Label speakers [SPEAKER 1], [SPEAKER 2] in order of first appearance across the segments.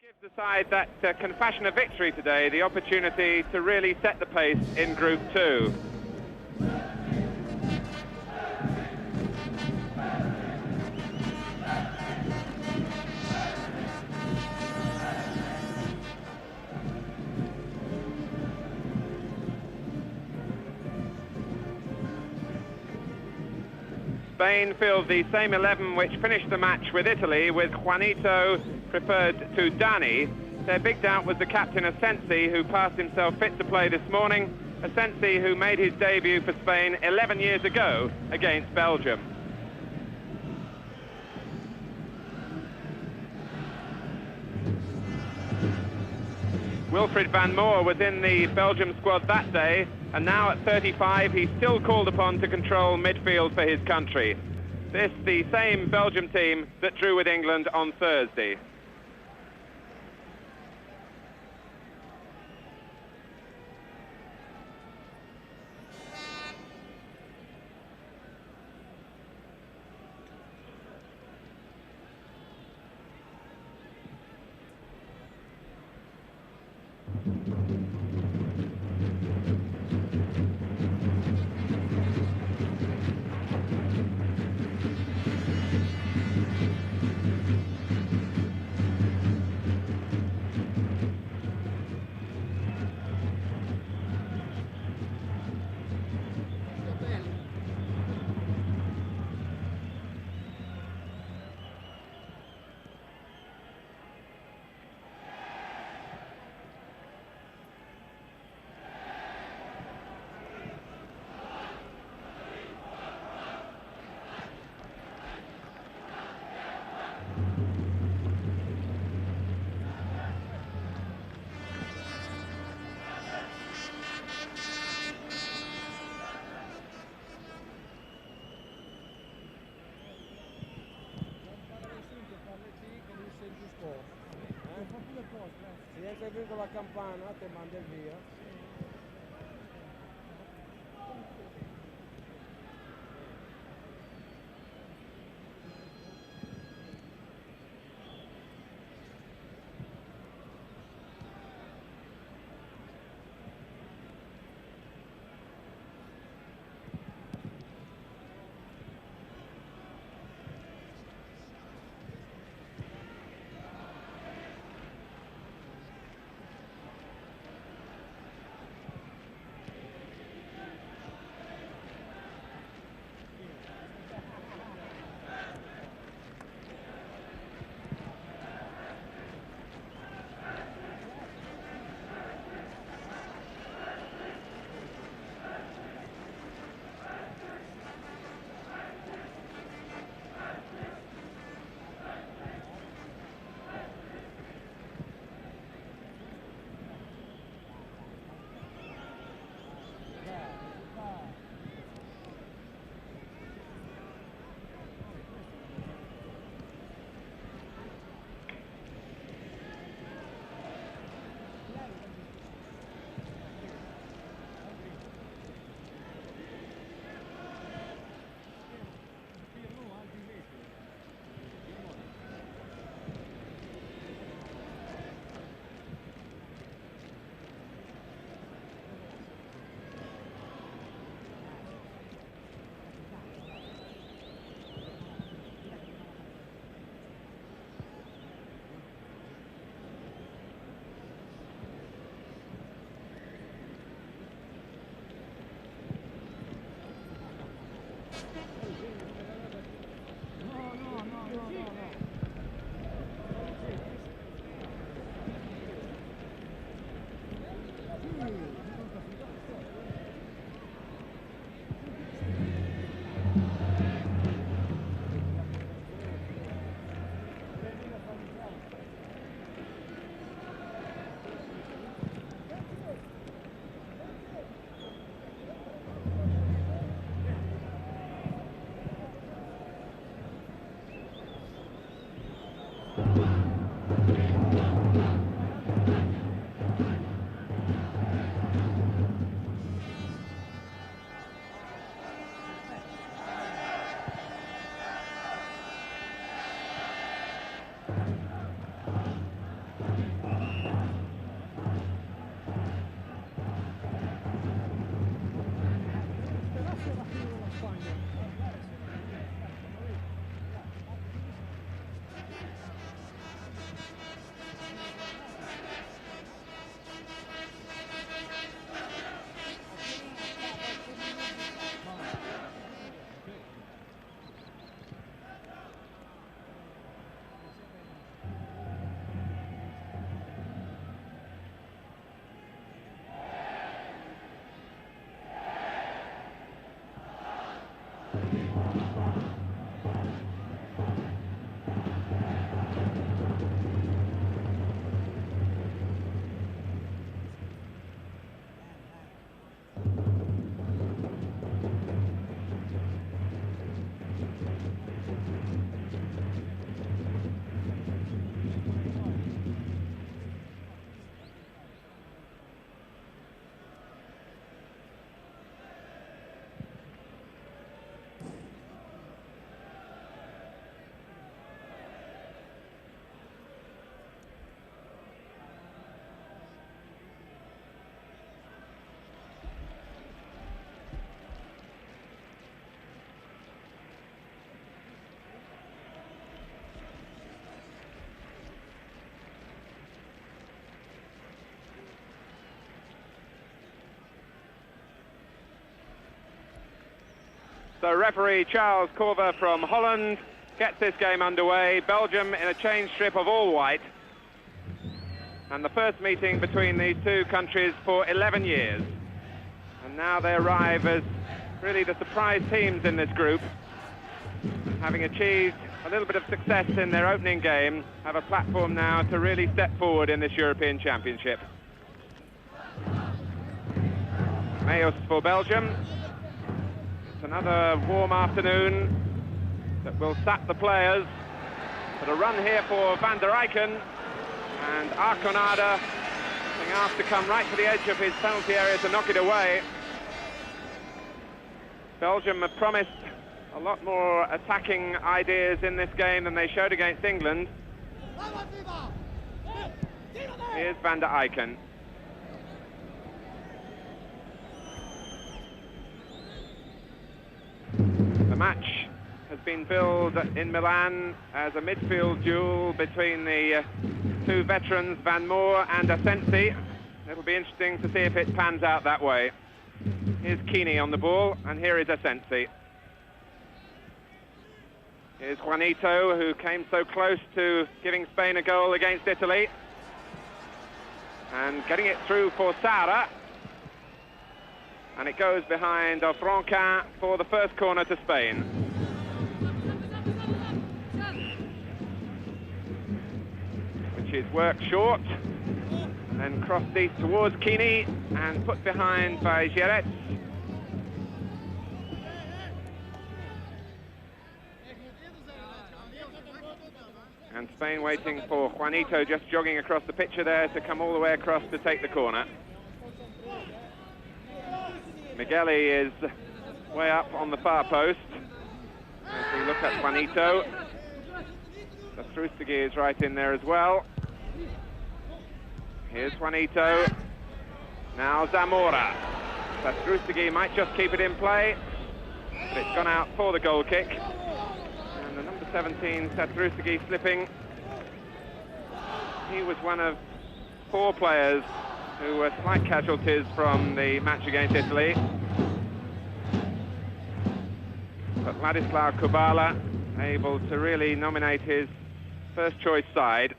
[SPEAKER 1] Gives the side that can fashion a victory today the opportunity to really set the pace in Group 2. Spain filled the same 11 which finished the match with Italy, with Juanito preferred to Dani. Their big doubt was the captain Asensi, who passed himself fit to play this morning. Asensi, who made his debut for Spain 11 years ago against Belgium. Wilfried van Moor was in the Belgium squad that day, and now at 35 he's still called upon to control midfield for his country. This the same Belgium team that drew with England on Thursday.
[SPEAKER 2] Se entra qui con la campana te manda via.
[SPEAKER 1] So referee Charles Corver from Holland gets this game underway. Belgium in a change strip of all white. And the first meeting between these two countries for 11 years. And now they arrive as really the surprise teams in this group. Having achieved a little bit of success in their opening game, have a platform now to really step forward in this European Championship. Mayos for Belgium. It's another warm afternoon that will sap the players. But a run here for Van der Eycken, and Arconada being asked to come right to the edge of his penalty area to knock it away. Belgium have promised a lot more attacking ideas in this game than they showed against England. Here's Van der Eycken. The match has been billed in Milan as a midfield duel between the two veterans, Van Moor and Asensi. It'll be interesting to see if it pans out that way. Here's Kini on the ball, and here is Asensi. Here's Juanito, who came so close to giving Spain a goal against Italy. And getting it through for Sara. And it goes behind Franquin for the first corner to Spain. Which is worked short, and then crossed deep towards Kini, and put behind by Giret. And Spain waiting for Juanito, just jogging across the picture there, to come all the way across to take the corner. Migueli is way up on the far post. As we look at Juanito, Satrustegui is right in there as well. Here's Juanito. Now Zamora. Satrustegui might just keep it in play, but it's gone out for the goal kick. And the number 17, Satrustegui, slipping. He was one of 4 players who were slight casualties from the match against Italy. But Ladislav Kubala able to really nominate his first choice side.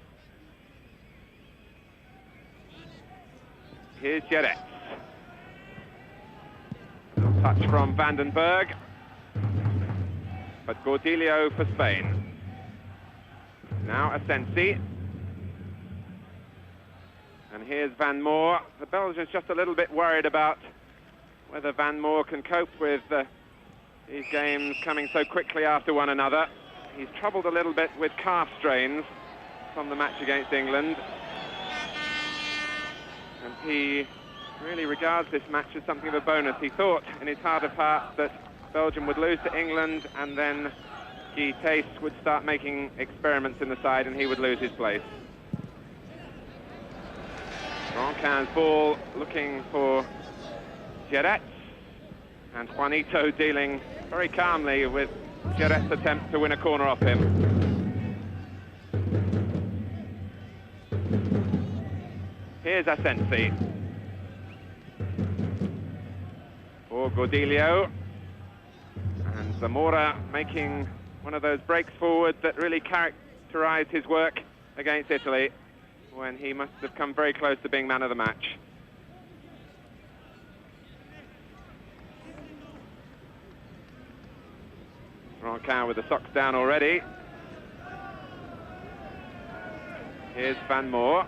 [SPEAKER 1] Here's Giret. A little touch from Vandenberg. But Gordillo for Spain. Now Asensi. And here's Van Moor. The Belgians just a little bit worried about whether Van Moor can cope with these games coming so quickly after one another. He's troubled a little bit with calf strains from the match against England. And he really regards this match as something of a bonus. He thought in his heart of hearts that Belgium would lose to England, and then Guy Thys would start making experiments in the side and he would lose his place. Franquin's ball looking for Giret, and Juanito dealing very calmly with Giret's attempt to win a corner off him. Here's Asensi for Gordillo, and Zamora making one of those breaks forward that really characterized his work against Italy, when he must have come very close to being man of the match. Franquin with the socks down already. Here's Van Moor.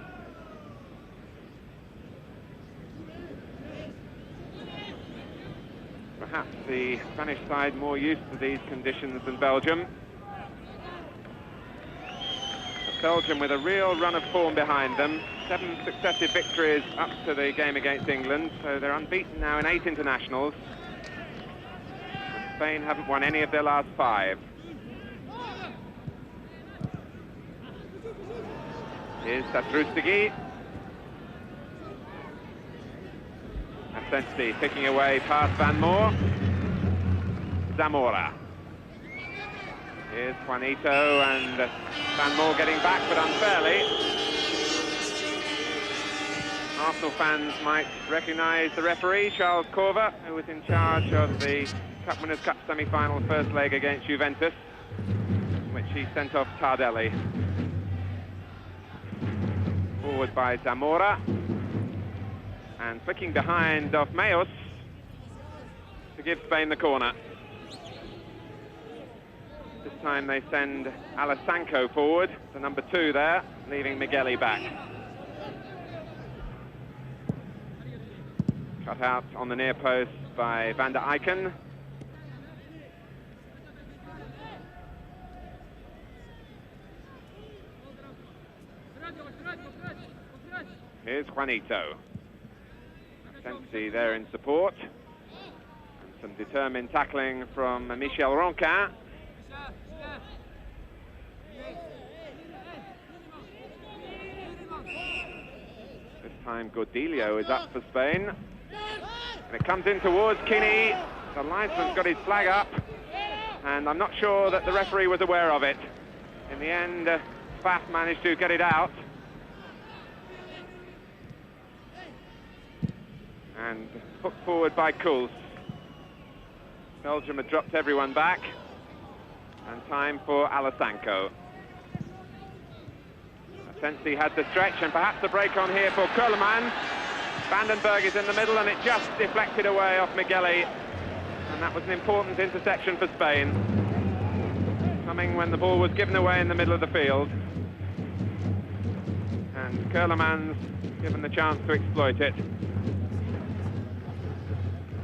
[SPEAKER 1] Perhaps the Spanish side more used to these conditions than Belgium. Belgium with a real run of form behind them. 7 successive victories up to the game against England, so they're unbeaten now in 8 internationals. And Spain haven't won any of their last 5. Here's Satrustegui. Asensi picking away past Van Moor. Zamora. Here's Juanito, and Van Moor getting back, but unfairly. Arsenal fans might recognise the referee, Charles Corver, who was in charge of the Cup Winners' Cup semi-final first leg against Juventus, in which he sent off Tardelli. Forward by Zamora. And flicking behind off Mayos to give Spain the corner. This time they send Alasanko forward, the number 2 there, leaving Migueli back. Cut out on the near post by Van der Eycken. Here's Juanito. Sensi there in support. And some determined tackling from Michel Ronquin. This time Gordillo is up for Spain. And it comes in towards Kinney. The linesman's got his flag up. And I'm not sure that the referee was aware of it. In the end, Spath managed to get it out. And hooked forward by Kuls. Belgium had dropped everyone back. And time for Alasanko. Sensi had the stretch and perhaps a break on here for Koolman. Vandenberg is in the middle and it just deflected away off Migueli. And that was an important interception for Spain. Coming when the ball was given away in the middle of the field. And Koolman's given the chance to exploit it.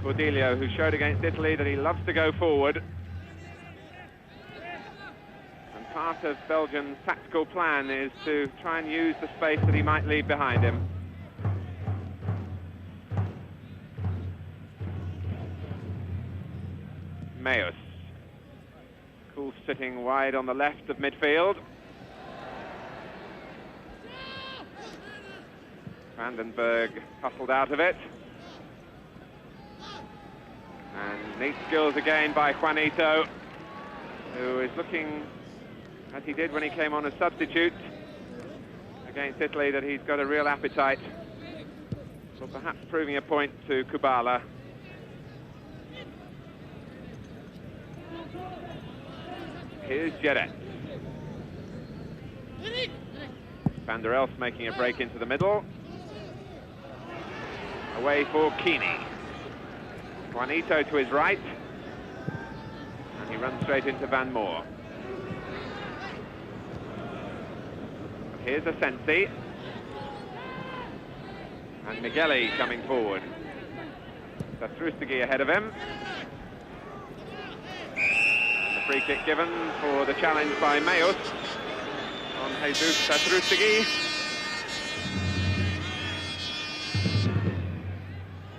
[SPEAKER 1] Gordillo, who showed against Italy that he loves to go forward. And part of Belgium's tactical plan is to try and use the space that he might leave behind him. Mayos. Kuls sitting wide on the left of midfield. Vandenberg hustled out of it. And neat skills again by Juanito, who is looking, as he did when he came on as substitute against Italy, that he's got a real appetite for perhaps proving a point to Kubala. Here's Jeret. Van der Elst making a break into the middle. Away for Keeney. Juanito to his right. And he runs straight into Van Moor. Here's Asensi. And Migueli coming forward. Satrustigi ahead of him. And the free kick given for the challenge by Mayos on Jesus Satrustigi.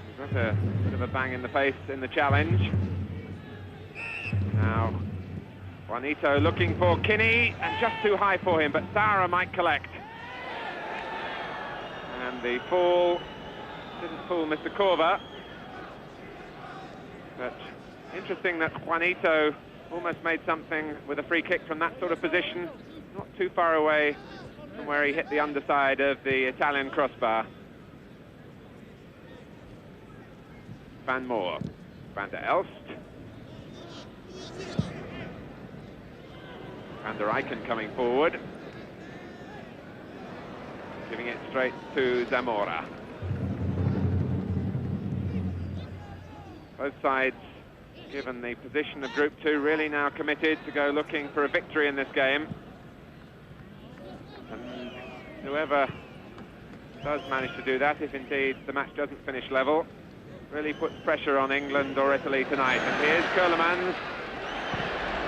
[SPEAKER 1] He's got a bit of a bang in the face in the challenge. Now, Juanito looking for Kinney, and just too high for him, but Sara might collect. And the fall didn't fool Mr. Corva. But interesting that Juanito almost made something with a free kick from that sort of position, not too far away from where he hit the underside of the Italian crossbar. Van Moor, Van der Elst. Van der Eycken coming forward. Giving it straight to Zamora. Both sides, given the position of Group 2, really now committed to go looking for a victory in this game. And whoever does manage to do that, if indeed the match doesn't finish level, really puts pressure on England or Italy tonight. And here's Koolman.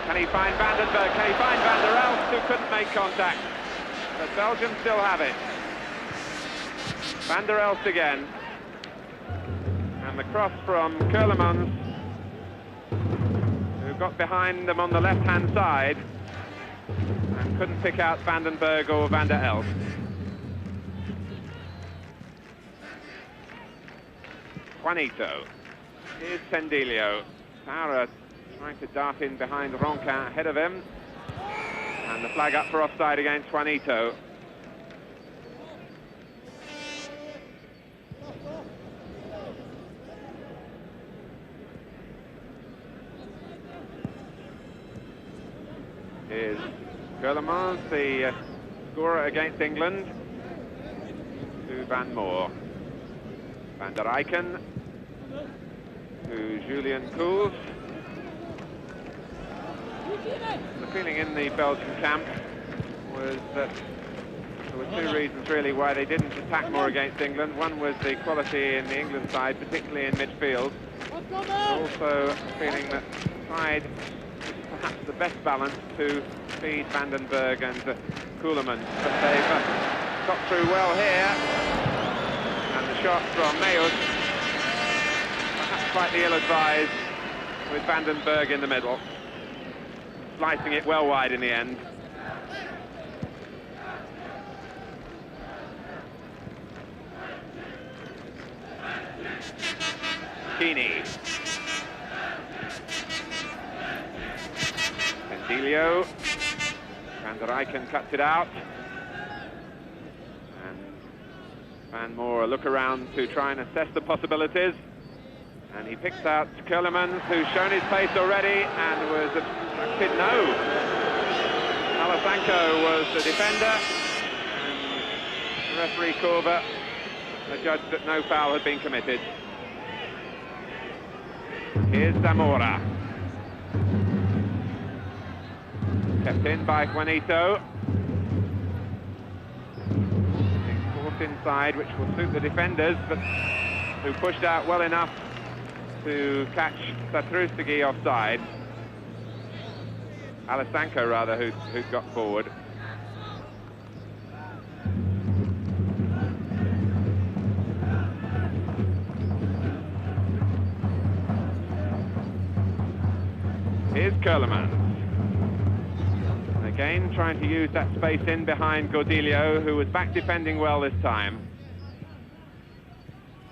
[SPEAKER 1] Can he find Vandenberg? Can he find Van der Elst, who couldn't make contact? But Belgium still have it. Van der Elst again. And the cross from Koolman, who got behind them on the left-hand side and couldn't pick out Vandenberg or Van der Elst. Juanito. Here's Tendilio. Sara trying to dart in behind Ronquin ahead of him. And the flag up for offside against Juanito. Keulemans, the scorer against England, to Van Moor. Van der Eycken to Julian Koels. The feeling in the Belgian camp was that there were two reasons really why they didn't attack more against England. One was the quality in the England side, particularly in midfield. Also feeling that the side was perhaps the best balance to feed Vandenberg and Keulemans. But they've got through well here. And the shot from Meus, perhaps slightly ill-advised, with Vandenberg in the middle, slicing it well wide in the end. Keeney. Pendilio. Van der Eycken cuts it out. And Van Moor a look around to try and assess the possibilities. And he picks out Keulemans, who's shown his pace already and was obstructed. No. Alasanko was the defender. And referee Corver judged that no foul had been committed. Here's Zamora. Kept in by Juanito. Forced inside, which will suit the defenders, but who pushed out well enough to catch Satrustegui offside. Alasanko, rather, who got forward. Here's Keulemans. Again, trying to use that space in behind Gordillo, who was back defending well this time.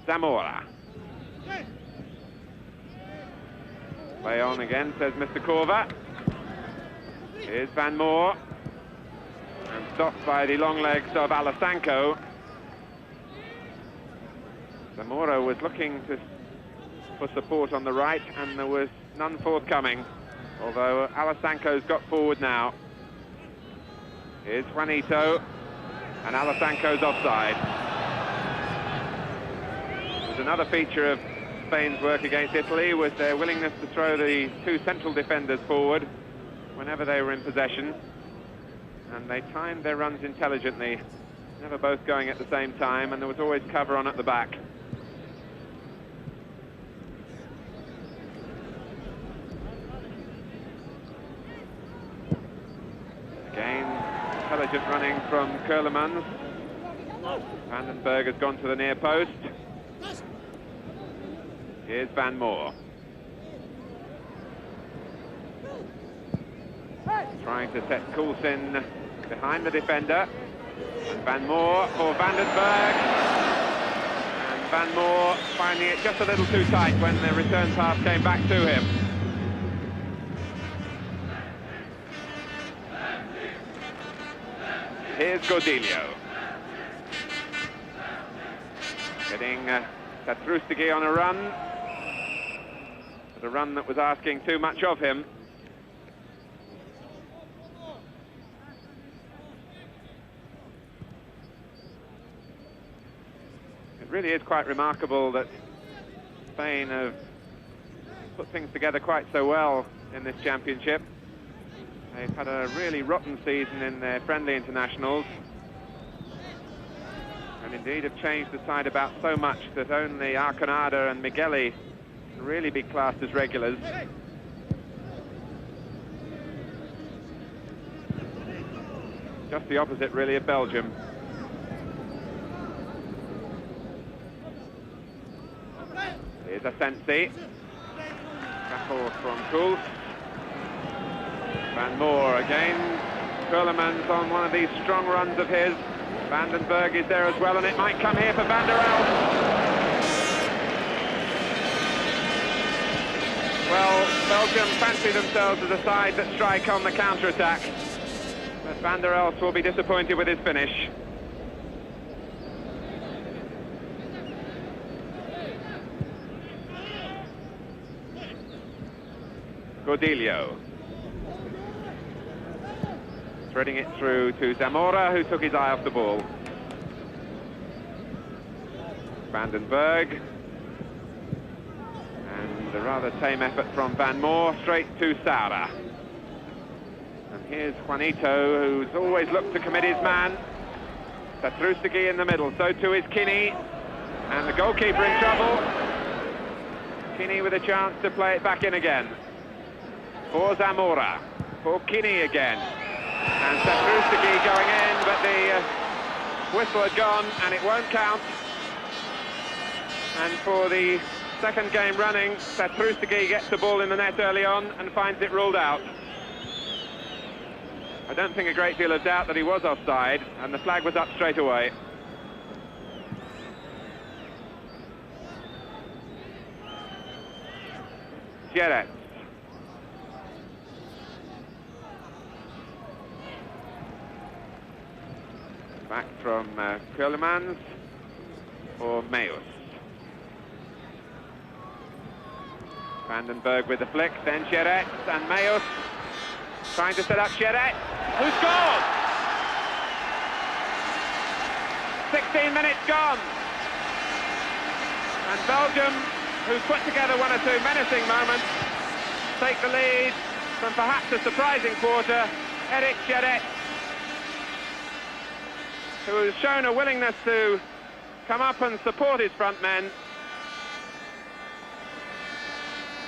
[SPEAKER 1] Zamora. Play on again, says Mr. Corver. Here's Van Moor. And stopped by the long legs of Alasanko. Zamora was looking for support on the right, and there was none forthcoming. Although Alasanko's got forward now. Here's Juanito, and Alasanko's offside. There's another feature of Spain's work against Italy was their willingness to throw the two central defenders forward whenever they were in possession. And they timed their runs intelligently, never both going at the same time, and there was always cover on at the back. Again, intelligent running from Keulemans. Vandenberg has gone to the near post. Here's Van Moor. Trying to set Coulson behind the defender. And Van Moor for Vandenberg. And Van Moor finding it just a little too tight when the return pass came back to him. Here's Gordillo. Getting Satrustegui on a run. But a run that was asking too much of him. It really is quite remarkable that Spain have put things together quite so well in this championship. They've had a really rotten season in their friendly internationals, and indeed have changed the side about so much that only Arconada and Migueli can really be classed as regulars. Just the opposite, really, of Belgium. Here's Asensi. Battle from Koels. Van Moor again. Keulemans on one of these strong runs of his. Vandenberg is there as well, and it might come here for Van der Elst. Well, Belgium fancy themselves as a side that strike on the counter-attack. But Van der Elst will be disappointed with his finish. Gordillo. Threading it through to Zamora, who took his eye off the ball. Vandenberg. And a rather tame effort from Van Moor, straight to Saura. And here's Juanito, who's always looked to commit his man. Satrustegui in the middle, so too is Kinney. And the goalkeeper in trouble. Kinney with a chance to play it back in again. For Zamora, for Kinney again. And Satrustegui going in, but the whistle had gone and it won't count. And for the second game running, Satrustegui gets the ball in the net early on and finds it ruled out. I don't think a great deal of doubt that he was offside, and the flag was up straight away. Gerets. Back from Keulemans for Meus. Vandenberg with the flick, then Gerets and Meus trying to set up Gerets, who scores! 16 minutes gone. And Belgium, who've put together one or two menacing moments, take the lead from perhaps a surprising quarter. Eric Gerets, who has shown a willingness to come up and support his front men.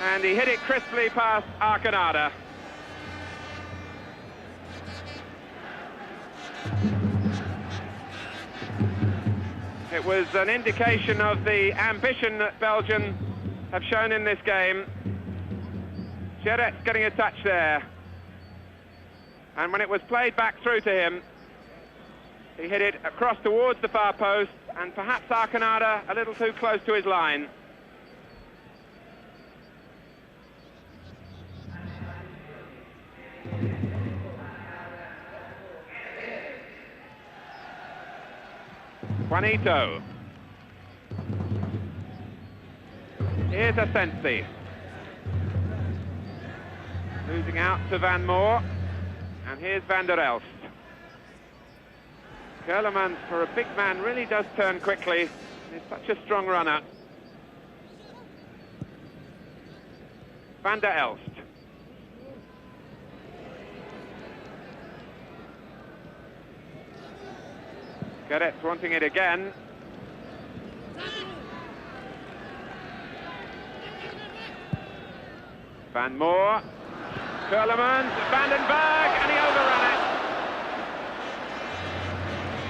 [SPEAKER 1] And he hit it crisply past Arconada. It was an indication of the ambition that Belgium have shown in this game. Gerets getting a touch there. And when it was played back through to him, he hit it across towards the far post, and perhaps Arconada a little too close to his line. Juanito. Here's Asensi. Losing out to Van Moor. And here's Van der Elst. Keulemans, for a big man, really does turn quickly. He's such a strong runner. Van der Elst. Gerets wanting it again. Van Moor. Keulemans, Vandenberg, and he overran it.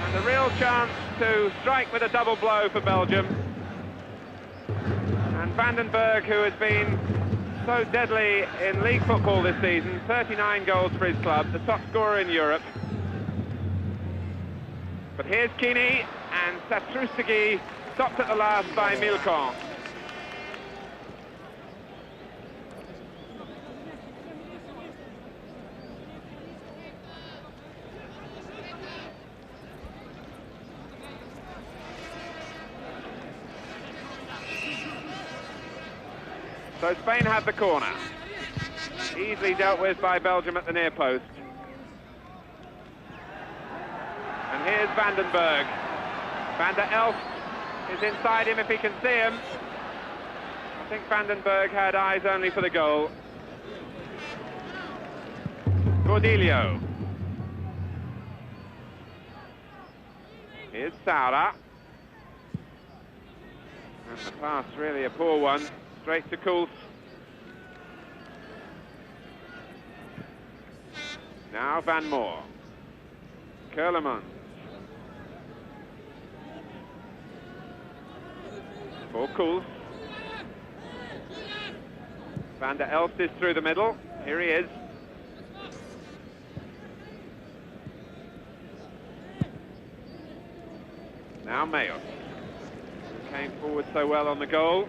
[SPEAKER 1] And a real chance to strike with a double blow for Belgium. And Vandenberg, who has been so deadly in league football this season, 39 goals for his club, the top scorer in Europe. But here's Kinney, and Satrustegui stopped at the last by Milcon. So Spain have the corner. Easily dealt with by Belgium at the near post. And here's Vandenberg. Van der Elst is inside him if he can see him. I think Vandenberg had eyes only for the goal. Cordelio. Here's Saura. And the pass, really a poor one. Straight to Kuls. Now Van Moor. Keulemans. For Kuls. Van der Elst is through the middle. Here he is. Now Meus. Came forward so well on the goal.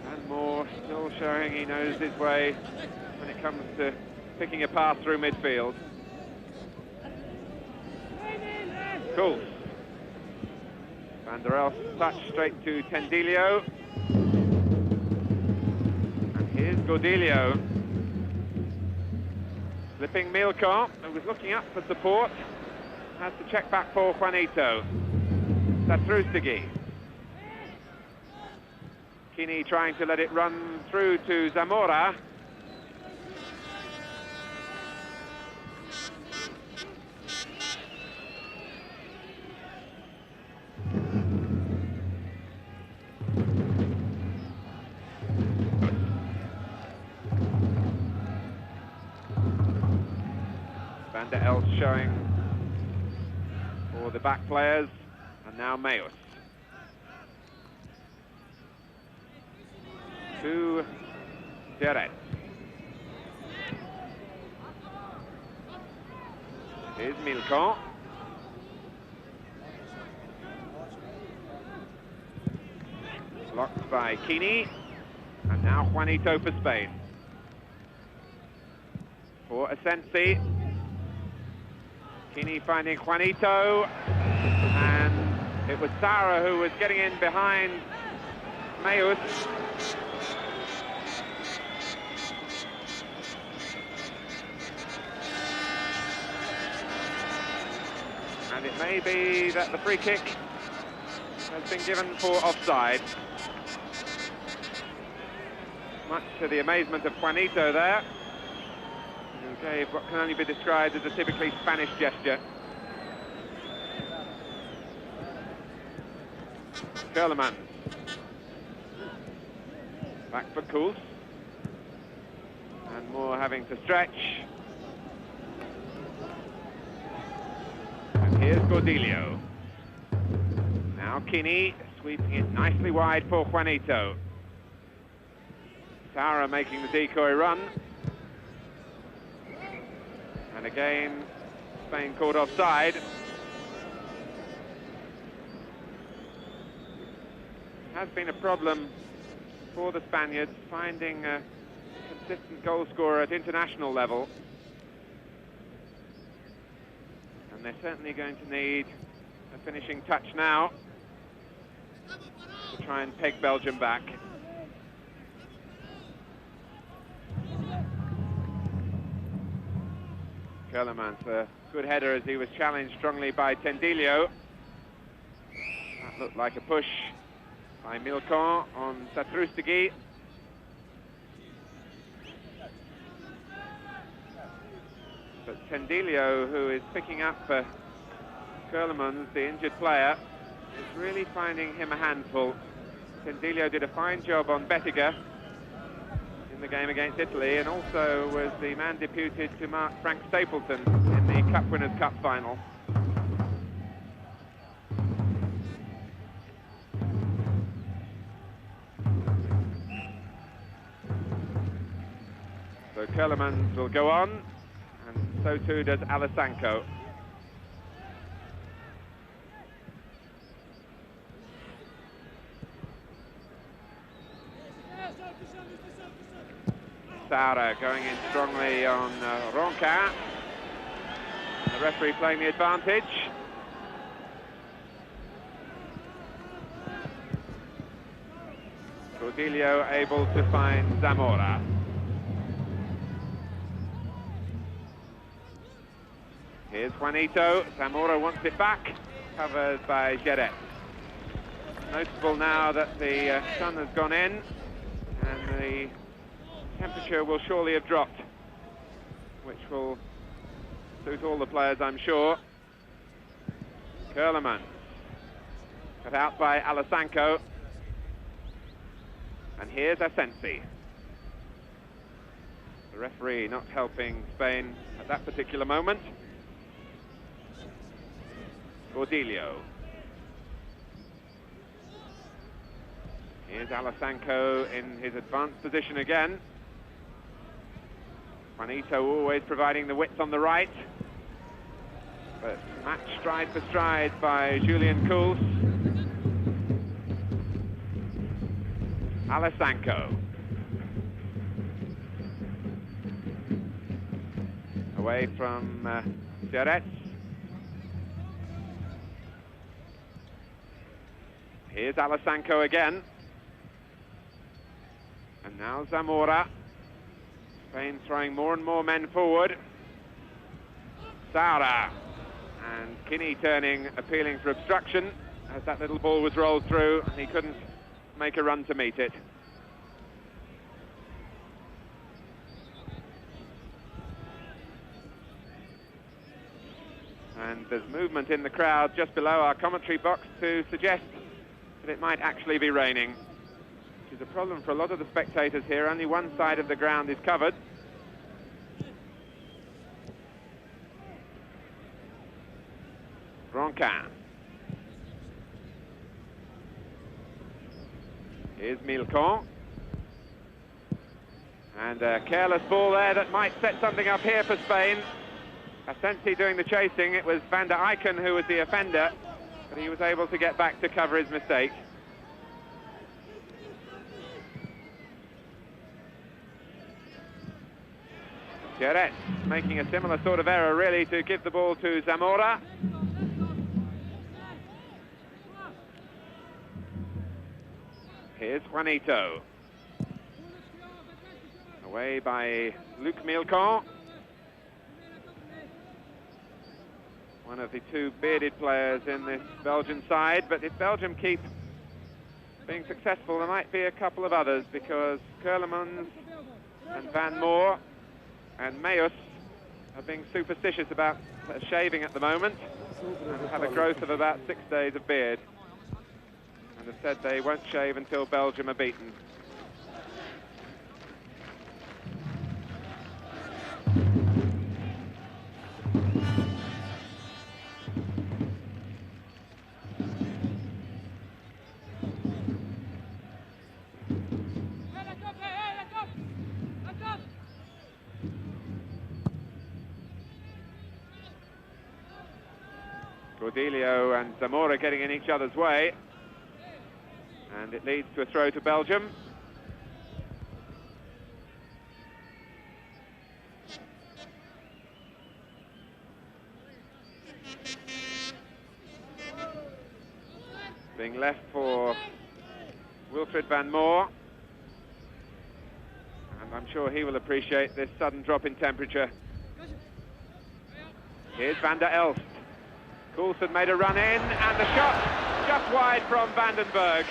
[SPEAKER 1] Van Moor still showing he knows his way when it comes to picking a pass through midfield. Kuls. Van der Elst touch straight to Tendilio. And here's Cordelio. Slipping Milcon, who was looking up for support, has to check back for Juanito. Satrustegui. Kini trying to let it run through to Zamora. Van der Elst showing for the back players, and now Meus. To Deret. Here's Milcon. Blocked by Kini. And now Juanito for Spain. For Asensi. Kini finding Juanito. And it was Sarah who was getting in behind Meus. And it may be that the free kick has been given for offside. Much to the amazement of Juanito there, who gave what can only be described as a typically Spanish gesture. Kellerman. Back for Kuls. And Moore having to stretch. And here's Gordillo. Now Kini sweeping it nicely wide for Juanito. Sarah making the decoy run. And again, Spain caught offside. Has been a problem for the Spaniards finding a consistent goal scorer at international level. And they're certainly going to need a finishing touch now to try and peg Belgium back. Kellerman's a good header as he was challenged strongly by Tendillo. That looked like a push by Milcon on Satrustegui. But Tendillo, who is picking up Kellerman's, the injured player, is really finding him a handful. Tendillo did a fine job on Bettiger in the game against Italy, and also was the man deputed to mark Frank Stapleton in the Cup Winners' Cup final. So Kellerman will go on, and so too does Alasanko. Sarah going in strongly on Ronca. The referee playing the advantage. Gordillo able to find Zamora. Here's Juanito. Zamora wants it back. Covered by Geret. Noticeable now that the sun has gone in and the temperature will surely have dropped, which will suit all the players, I'm sure. Kellerman cut out by Alasanko, and here's Asensi. The referee not helping Spain at that particular moment. Gordillo. Here's Alasanko in his advanced position again. Juanito always providing the width on the right, but matched stride for stride by Julian Kuls. Alasanko. Away from Jerez. Here's Alasanko again. And now Zamora. Spain throwing more and more men forward. Saura. And Kinney turning, appealing for obstruction as that little ball was rolled through and he couldn't make a run to meet it. And there's movement in the crowd just below our commentary box to suggest that it might actually be raining, which is a problem for a lot of the spectators here. Only one side of the ground is covered. Ronquin. Here's Milcon. And a careless ball there that might set something up here for Spain. Asensi doing the chasing. It was Van der Eycken who was the offender, but he was able to get back to cover his mistake. Geret making a similar sort of error, really, to give the ball to Zamora. Here's Juanito. Away by Luc Milcon. One of the two bearded players in this Belgian side, but if Belgium keep being successful, there might be a couple of others, because Kerlemans and Van Moor and Meus are being superstitious about shaving at the moment and have a growth of about 6 days of beard, and have said they won't shave until Belgium are beaten. Cordelio and Zamora getting in each other's way, and it leads to a throw to Belgium. Being left for Wilfried Van Moor, and I'm sure he will appreciate this sudden drop in temperature. Here's Van der Elst. Coulson made a run in, and the shot just wide from Vandenberg.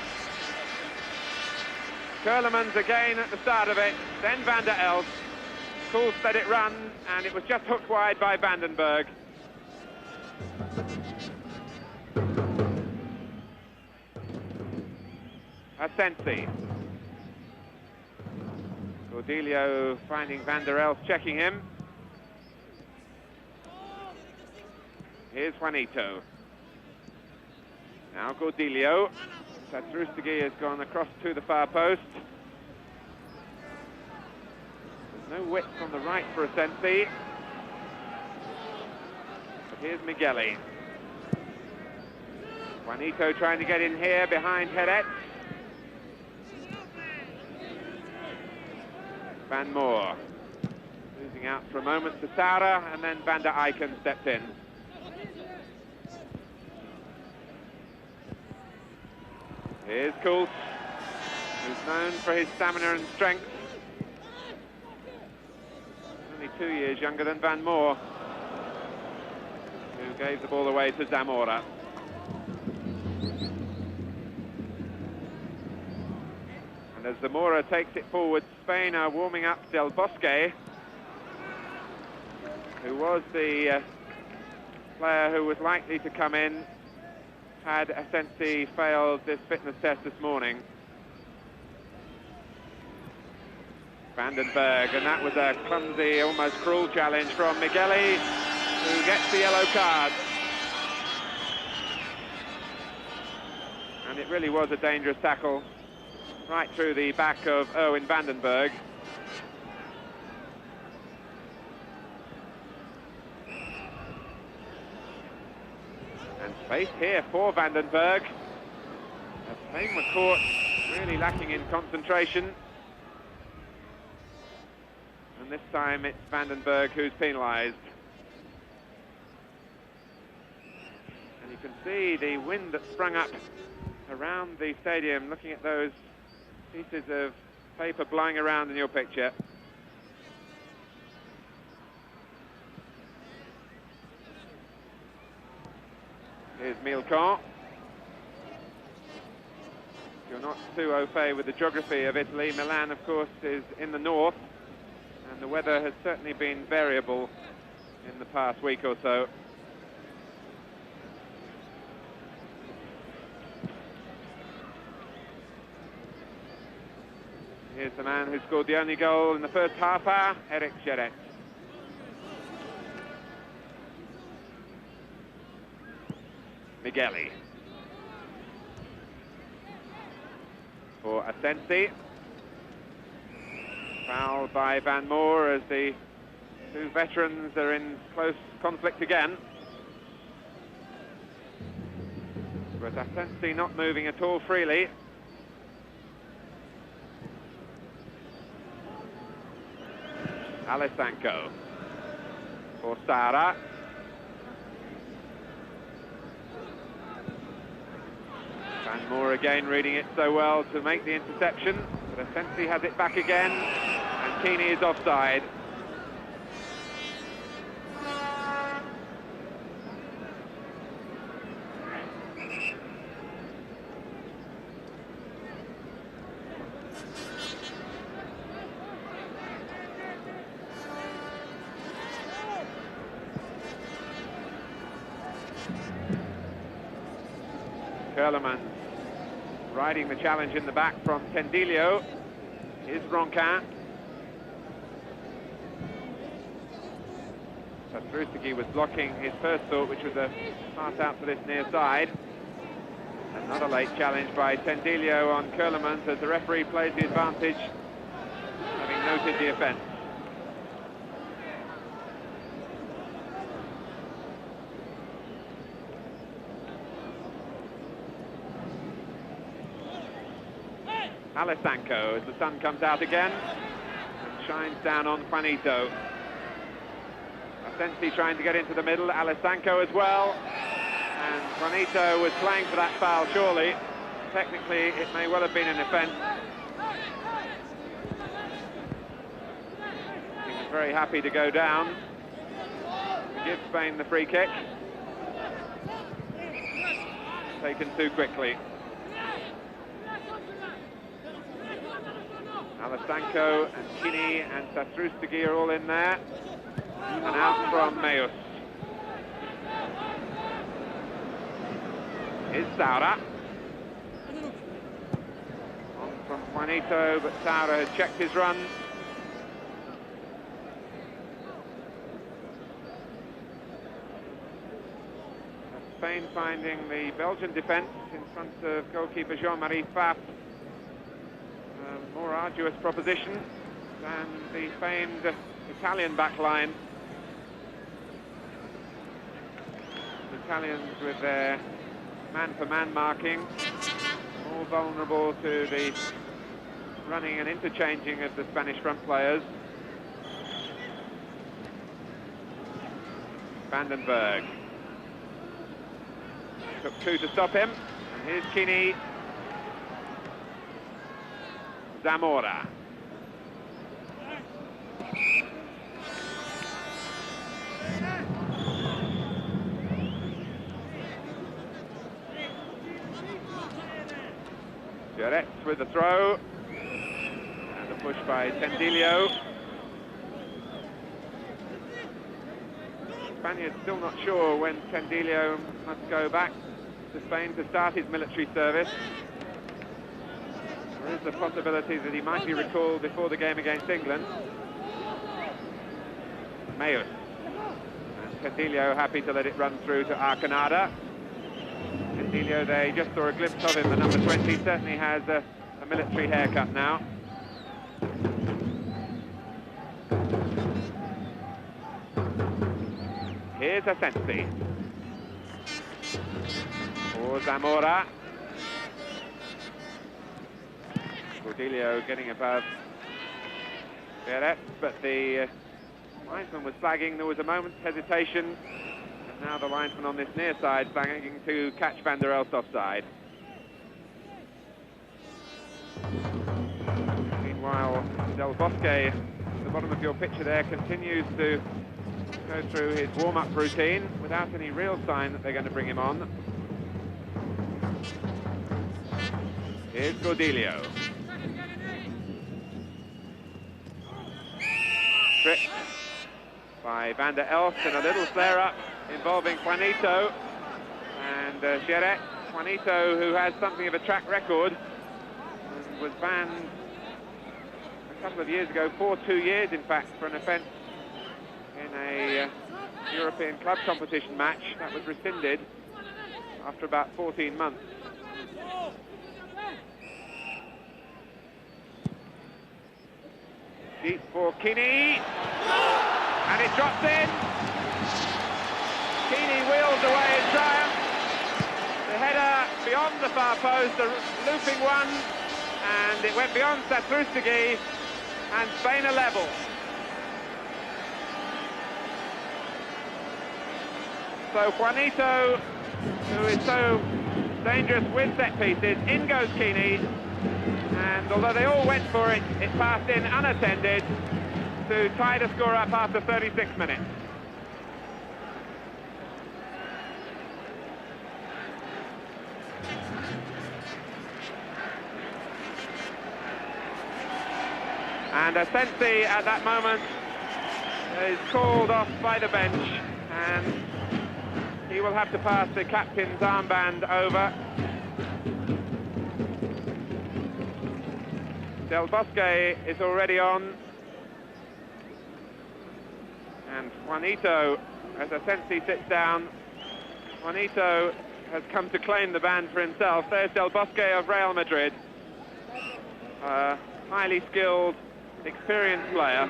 [SPEAKER 1] Kerlemans again at the start of it, then Van der Elst. Coulson let it run, and it was just hooked wide by Vandenberg. Asensi. Cordelio finding Van der Elst, checking him. Here's Juanito. Now Cordelio. Satrustegui has gone across to the far post. There's no width on the right for Asensi. But here's Migueli. Juanito trying to get in here behind Heret. Van Moor. Losing out for a moment to Saura, and then Van der Eycken stepped in. Here's Coulson, who's known for his stamina and strength. Only 2 years younger than Van Moor, who gave the ball away to Zamora. And as Zamora takes it forward, Spain are warming up Del Bosque, who was the player who was likely to come in had Asensi failed this fitness test this morning. Vandenberg, and that was a clumsy, almost cruel challenge from Migueli, who gets the yellow card. And it really was a dangerous tackle, right through the back of Erwin Vandenberg. And space here for Vandenberg. Spain were caught really lacking in concentration. And this time it's Vandenberg who's penalised. And you can see the wind that sprung up around the stadium, looking at those pieces of paper blowing around in your picture. Milcon. If you're not too au fait with the geography of Italy, Milan, of course, is in the north, and the weather has certainly been variable in the past week or so. Here's the man who scored the only goal in the first half hour, Eric Geret. Migueli. For Asensi. Foul by Van Moor as the two veterans are in close conflict again. But Asensi not moving at all freely. Alessanco for Sara. Van Moor again reading it so well to make the interception, but Asensi has it back again, and Keeney is offside. Kerleman riding the challenge in the back from Tendilio. Here's Ronquin. Satrusigi was blocking his first thought, which was a pass out to this near side. Another late challenge by Tendilio on Kerleman as the referee plays the advantage, having noted the offence. Alessanco as the sun comes out again and shines down on Juanito. Asensi trying to get into the middle, Alessanco as well, and Juanito was playing for that foul surely. Technically it may well have been an offence. He was very happy to go down to give Spain the free kick. Taken too quickly. Alessanco and Kini and Satrusigi are all in there. And out from Meus. Is Saura. On from Juanito, but Saura had checked his run. Spain finding the Belgian defence in front of goalkeeper Jean-Marie Pfaff more arduous proposition than the famed Italian backline. The Italians with their man-for-man marking, more vulnerable to the running and interchanging of the Spanish front players. Vandenberg. Took two to stop him, and here's Kini. Zamora. Geret with the throw, and a push by Tendilio. Spaniards still not sure when Tendilio must go back to Spain to start his military service. There is the possibility that he might be recalled before the game against England. Meus. And Tendilio happy to let it run through to Arconada. Tendilio, they just saw a glimpse of him. The number 20 certainly has a military haircut now. Here's Asensi. For Zamora. Cordelio getting above Geret, but the linesman was flagging. There was a moment's hesitation, and now the linesman on this near side flagging to catch Van der Elst offside. Meanwhile, Del Bosque, at the bottom of your picture there, continues to go through his warm-up routine without any real sign that they're going to bring him on. Here's Cordelio. Tripped by Van der Elst, and a little flare-up involving Juanito and Geret. Juanito, who has something of a track record, and was banned a couple of years ago, for 2 years in fact, for an offence in a European club competition match. That was rescinded after about 14 months. Deep for Kini, and it drops in. Kini wheels away in triumph. The header beyond the far post, a looping one, and it went beyond Satrustegui, and Spain are level. So Juanito, who is so dangerous with set pieces, in goes Kini, and although they all went for it, it passed in unattended to tie the score up after 36 minutes. And Asensi at that moment is called off by the bench, and he will have to pass the captain's armband over. Del Bosque is already on, and Juanito, as Asensi sits down, Juanito has come to claim the band for himself. There's Del Bosque of Real Madrid, a highly skilled, experienced player.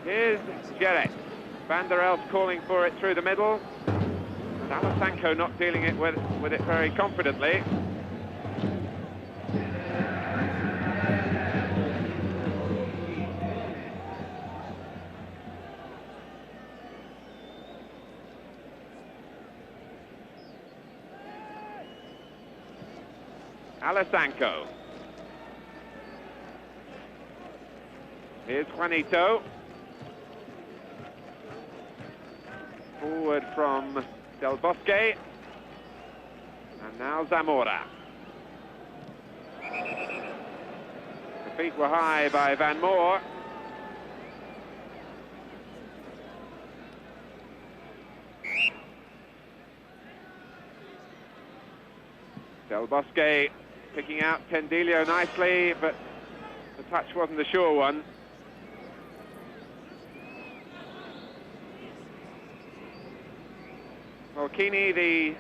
[SPEAKER 1] Here's Geret. Van der Elst calling for it through the middle. And Alasanko not dealing with it very confidently. Alasanko. Here's Juanito. Forward from Del Bosque, and now Zamora. The feet were high by Van Moor. Del Bosque picking out Tendilio nicely, but the touch wasn't a sure one. Well, Kini, the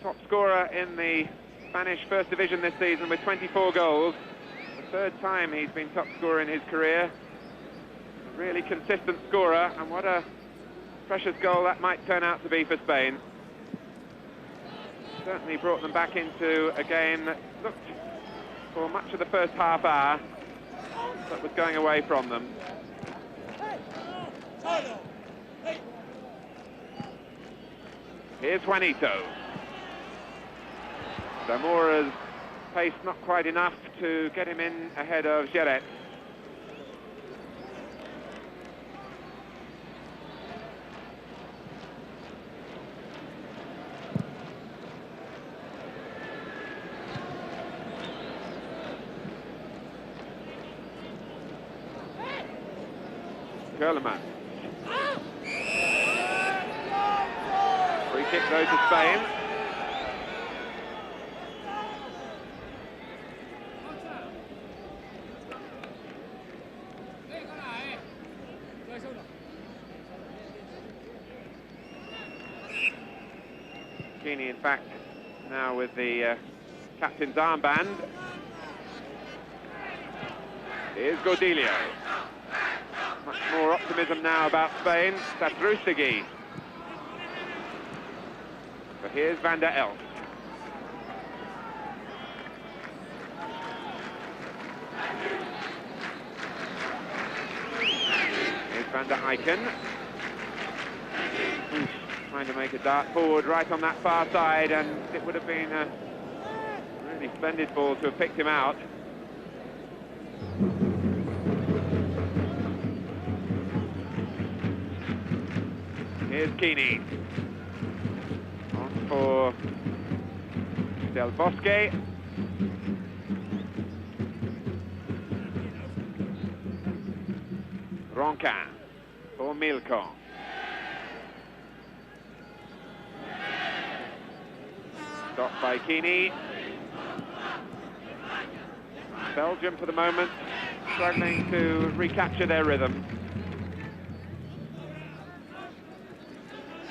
[SPEAKER 1] top scorer in the Spanish First Division this season with 24 goals. The third time he's been top scorer in his career. A really consistent scorer, and what a precious goal that might turn out to be for Spain. Certainly brought them back into a game that looked, for much of the first half hour, that was going away from them. Here's Juanito. Zamora's pace not quite enough to get him in ahead of Geret. Kerleman. Free kick though to Spain. Kini, in fact, now with the captain's armband. Here's Cordelio. Much more optimism now about Spain. Satrustegui. But here's Van der Elst. Here's Van der Eycken. Trying to make a dart forward right on that far side, and it would have been a really splendid ball to have picked him out. Here's Keeney. On for Del Bosque. Ronquin for Milcon. Stopped by Keeney. Belgium, for the moment, struggling to recapture their rhythm.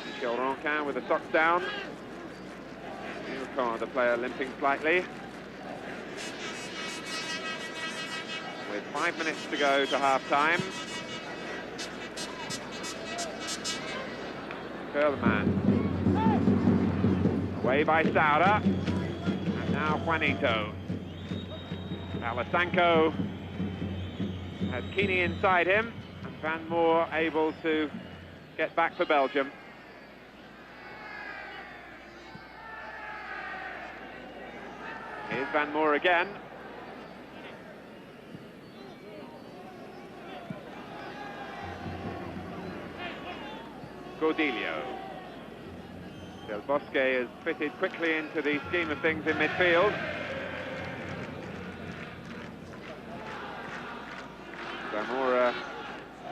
[SPEAKER 1] Michel Ronquin with the socks down. Milcon, the player, limping slightly. With 5 minutes to go to half-time. Curleman. Away by Saura. And now Juanito. Alasanko has Keeney inside him, and Van Moor able to get back for Belgium. Here's Van Moor again. Gordillo. Del Bosque is fitted quickly into the scheme of things in midfield. Zamora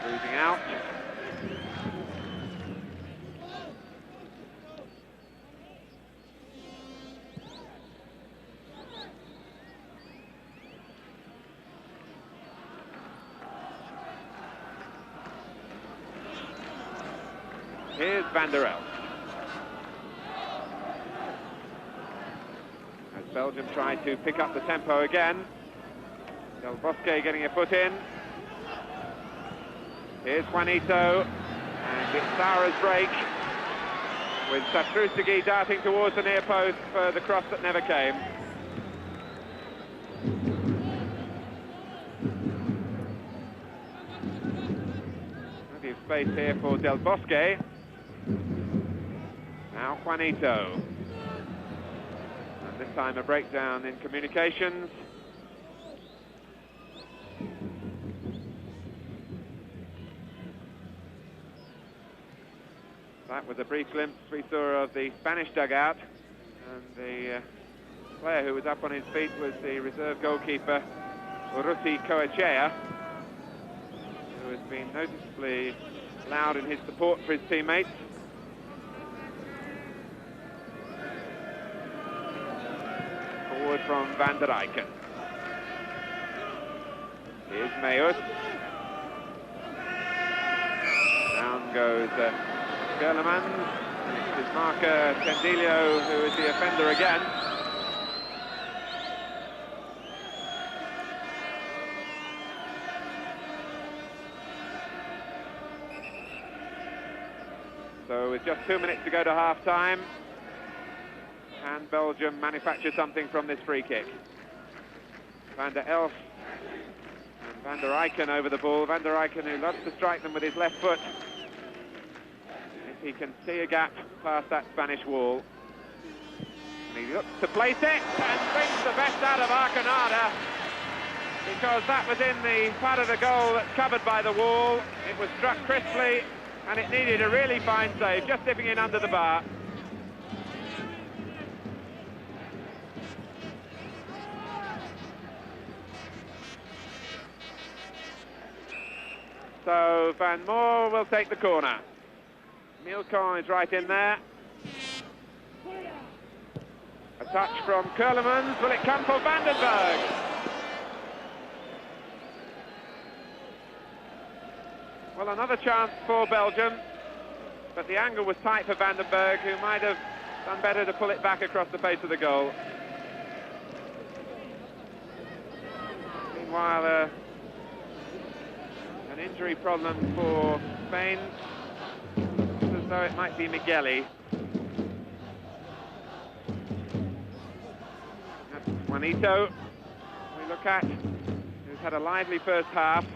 [SPEAKER 1] losing out. Here's Van der Elst. As Belgium tried to pick up the tempo again. Del Bosque getting a foot in. Here's Juanito, and it's Saura's break, with Satrusigi darting towards the near post for the cross that never came. Plenty of space here for Del Bosque. Now Juanito. And this time a breakdown in communications. That was a brief glimpse we saw of the Spanish dugout, and the player who was up on his feet was the reserve goalkeeper, Urruti Coechea, who has been noticeably loud in his support for his teammates. Forward from Van der Eycken. Here's Meus. Down goes Gerleman. It's his marker, Tendilio, who is the offender again. So with just 2 minutes to go to half-time, can Belgium manufacture something from this free kick? Van der Elst and Van der Eycken over the ball. Van der Eycken, who loves to strike them with his left foot. He can see a gap past that Spanish wall. And he looks to place it and brings the best out of Arconada, because that was in the part of the goal that's covered by the wall. It was struck crisply and it needed a really fine save, just dipping in under the bar. So Van Moor will take the corner. Milcon is right in there. A touch from Curlemans. Will it come for Vandenberg? Well, another chance for Belgium, but the angle was tight for Vandenberg, who might have done better to pull it back across the face of the goal. Meanwhile, an injury problem for Spain. So it might be Migueli. That's Juanito, we look at, who's had a lively first half.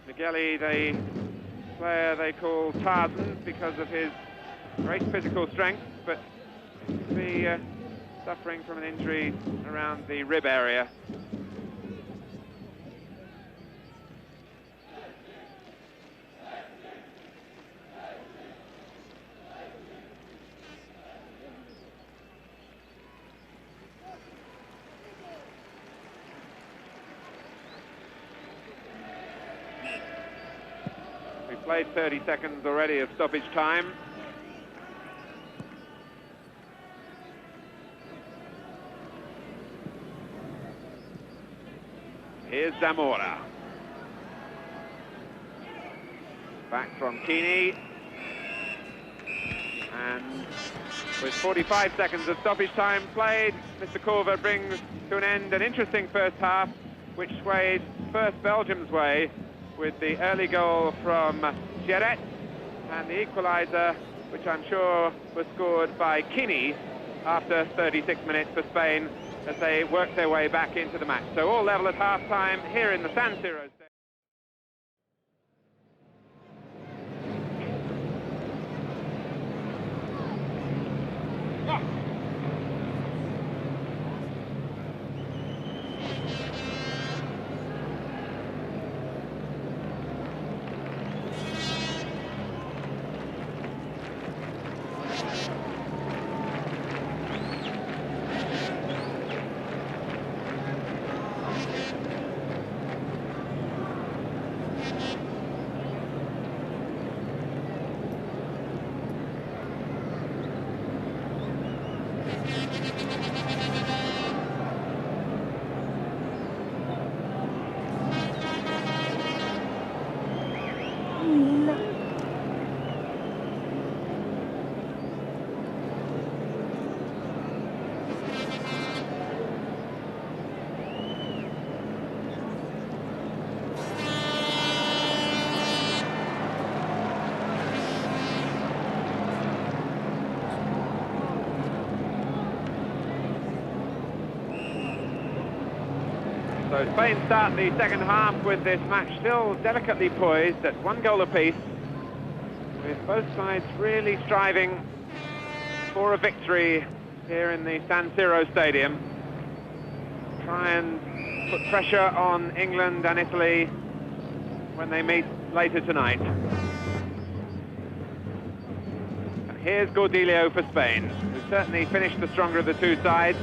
[SPEAKER 1] Migueli, the player they call Tarzan because of his great physical strength, but seems to be suffering from an injury around the rib area. played 30 seconds already of stoppage time. Here's Zamora. Back from Keeney. And with 45 seconds of stoppage time played, Mr. Corver brings to an end an interesting first half, which swayed first Belgium's way with the early goal from Geret and the equaliser, which I'm sure was scored by Keeney after 36 minutes for Spain as they worked their way back into the match. So all level at half-time here in the San Siro Stadium. So Spain start the second half with this match still delicately poised at 1 goal apiece, with both sides really striving for a victory here in the San Siro Stadium. Try and put pressure on England and Italy when they meet later tonight. And here's Gordillo for Spain, who certainly finished the stronger of the two sides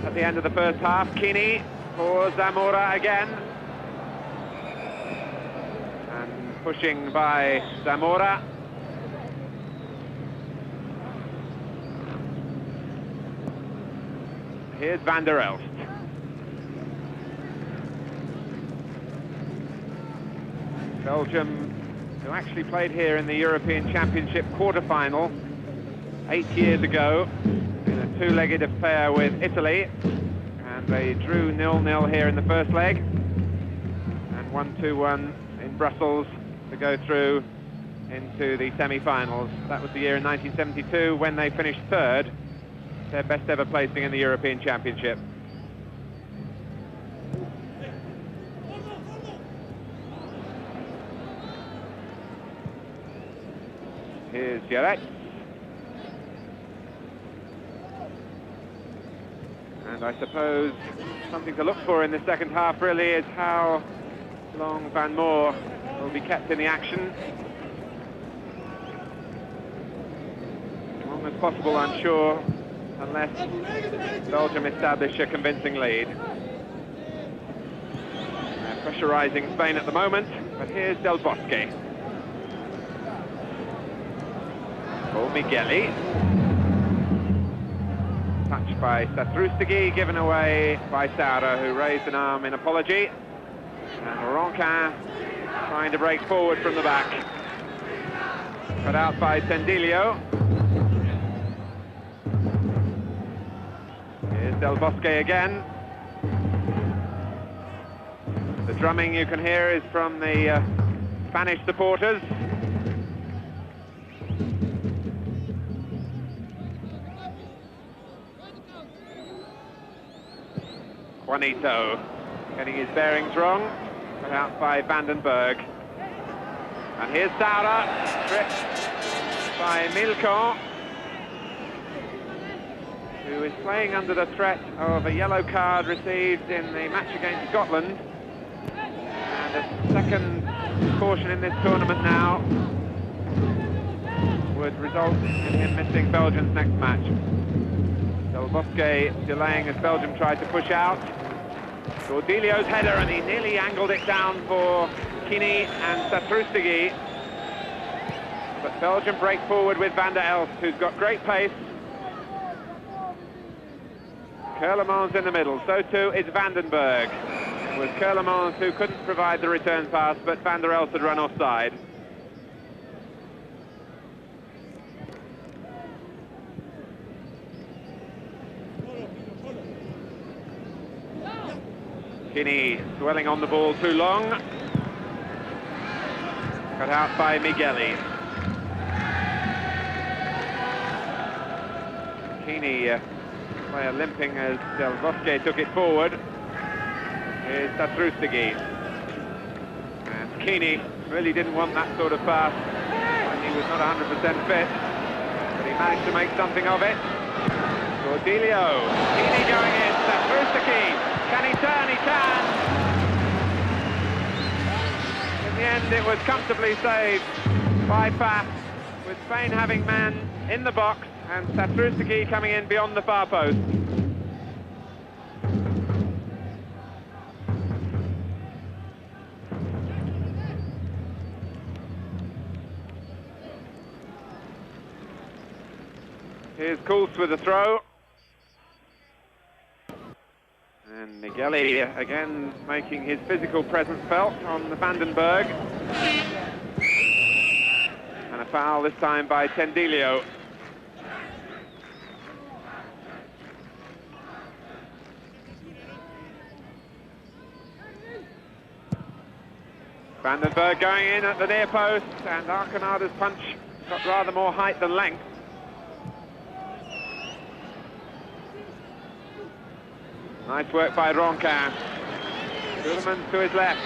[SPEAKER 1] at the end of the first half. Keeney for Zamora again. And pushing by Zamora. Here's Van der Elst. Belgium, who actually played here in the European Championship quarter-final 8 years ago in a two-legged affair with Italy. And they drew 0-0 here in the first leg and won 2-1 in Brussels to go through into the semi-finals. That was the year in 1972 when they finished third, their best ever placing in the European Championship. Here's Geret. And I suppose something to look for in the second half really is how long Van Moor will be kept in the action. As long as possible, I'm sure, unless Belgium establish a convincing lead. They're pressurising Spain at the moment, but here's Del Bosque. For Migueli. Touched by Satrustegui, given away by Saura, who raised an arm in apology. And Ronquin trying to break forward from the back. Cut out by Tendillo. Here's Del Bosque again. The drumming you can hear is from the Spanish supporters. Juanito getting his bearings wrong, cut out by Vandenberg. And here's Saura, tripped by Milcon, who is playing under the threat of a yellow card received in the match against Scotland. And a second caution in this tournament now would result in him missing Belgium's next match. Del Bosque delaying as Belgium tried to push out. Gordillo's header, and he nearly angled it down for Kini and Satrustegui. But Belgium break forward with Van der Elst, who's got great pace. Kerlemans in the middle, so too is Vandenberg. It was Kerlemans who couldn't provide the return pass, but Van der Elst had run offside. Kini dwelling on the ball too long. Cut out by Migueli. Kini player limping as Del Bosque took it forward. Here's Satrustegui. And Kini really didn't want that sort of pass when he was not 100% fit, but he managed to make something of it. Cordelio. Kini going in. Satrustegui. Can he turn? He can. In the end, it was comfortably saved by Paf, with Spain having man in the box and Satrustegui coming in beyond the far post. Here's Kultz with the throw. And Migueli again making his physical presence felt on the Vandenberg. And a foul this time by Tendilio. Vandenberg going in at the near post, and Arconada's punch got rather more height than length. Nice work by Ronquin. Guillemans to his left.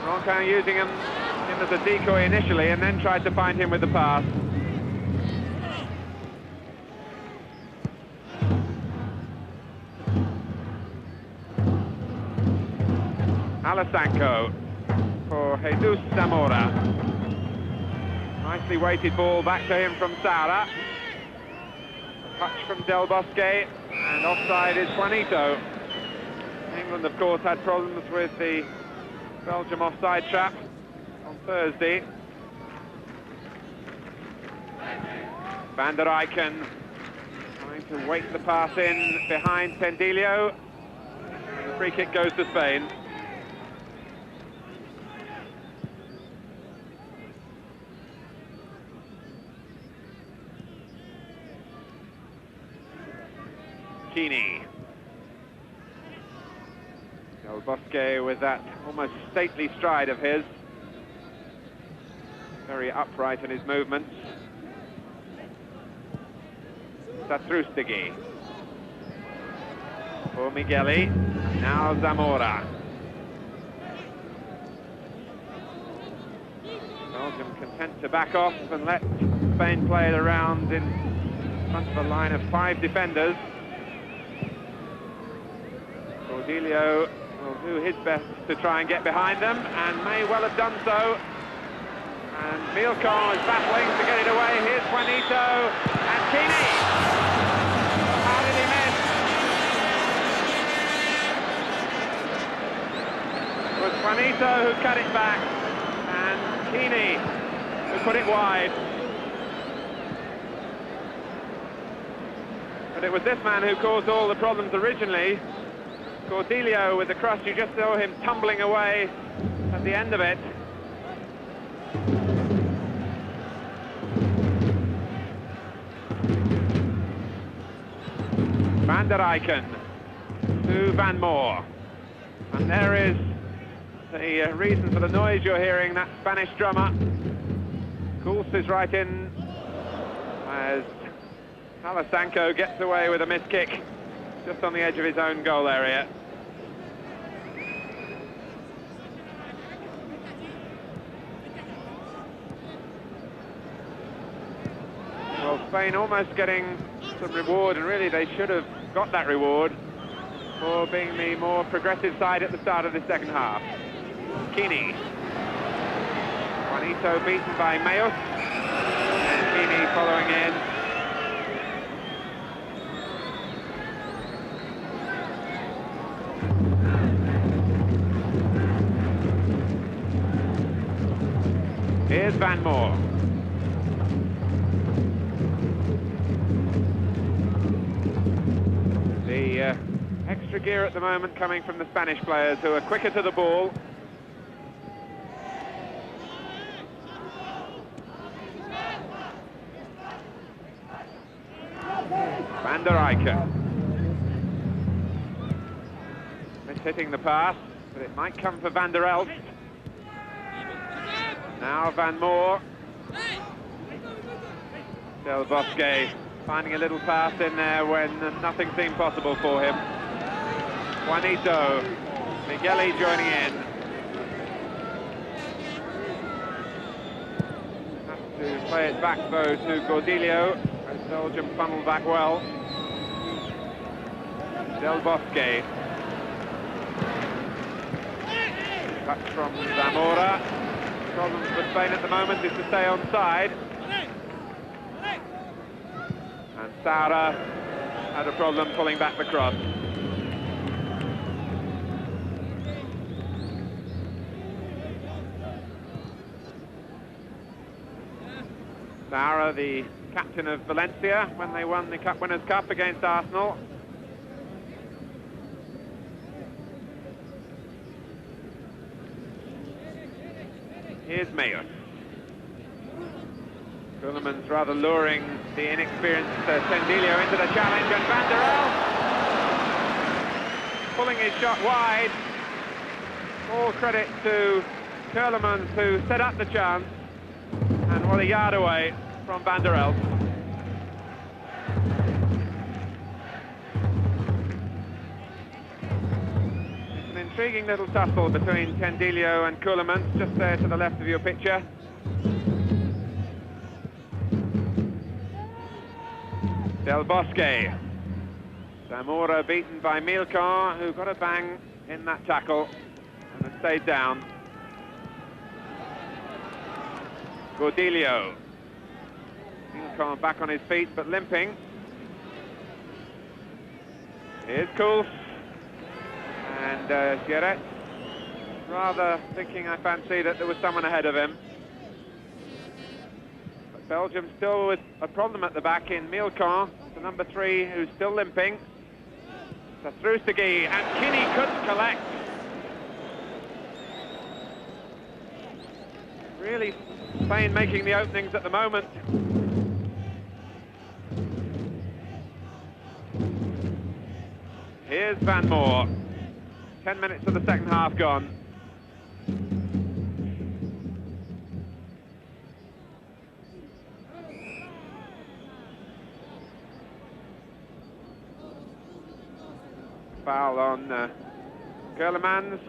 [SPEAKER 1] Ronquin using him as a decoy initially and then tried to find him with the pass. Alasanco for Jesus Zamora. Nicely weighted ball back to him from Sara. Touch from Del Bosque, and offside is Juanito. England, of course, had problems with the Belgium offside trap on Thursday. Van der Eycken trying to weight the pass in behind Tendilio. And the free kick goes to Spain. Kini. Del Bosque with that almost stately stride of his. Very upright in his movements. Satrustegui. For Migueli. Now Zamora. Belgium content to back off and let Spain play it around in front of a line of 5 defenders. Cordelio will do his best to try and get behind them, and may well have done so. And Milcon is battling to get it away. Here's Juanito and Kini. How did he miss? It was Juanito who cut it back, and Kini who put it wide. But it was this man who caused all the problems originally. Cordelio with the cross, you just saw him tumbling away at the end of it. Van der Eycken to Van Moor. And there is the reason for the noise you're hearing, that Spanish drummer. Kultz is right in as Alasanco gets away with a missed kick just on the edge of his own goal area. Well, Spain almost getting some reward, and really they should have got that reward for being the more progressive side at the start of the second half. Kini. Juanito beaten by Mayos, and Kini following in. Here's Van Moor. The extra gear at the moment coming from the Spanish players, who are quicker to the ball. Van der Eyck. Mishitting the pass, but it might come for Van der Elst. Now Van Moor. Del Bosque finding a little pass in there when nothing seemed possible for him. Juanito. Migueli joining in. Has to play it back though to Gordillo, as Belgium funneled back well. Del Bosque. Touch from Zamora. Problems for Spain at the moment is to stay on side. And Saura had a problem pulling back the cross. Saura, the captain of Valencia when they won the Cup Winners' Cup against Arsenal. Here's Mayos. Kuhlman's rather luring the inexperienced Tendillo into the challenge, and Van der Elst pulling his shot wide. All credit to Kuhlman, who set up the chance, and what a yard away from Van der Elst. Intriguing little tussle between Tendillo and Kuhlman, just there to the left of your picture. Del Bosque. Zamora beaten by Milcon, who got a bang in that tackle and has stayed down. Gordillo. Milcon back on his feet but limping. Here's Kuls. And Geret, rather thinking, I fancy, that there was someone ahead of him. But Belgium still with a problem at the back in Milcon, the number 3, who's still limping. Satrusigi, and Kinney couldn't collect. Really, Spain making the openings at the moment. Here's Van Moor. 10 minutes of the second half gone. Foul on Kuhlmans.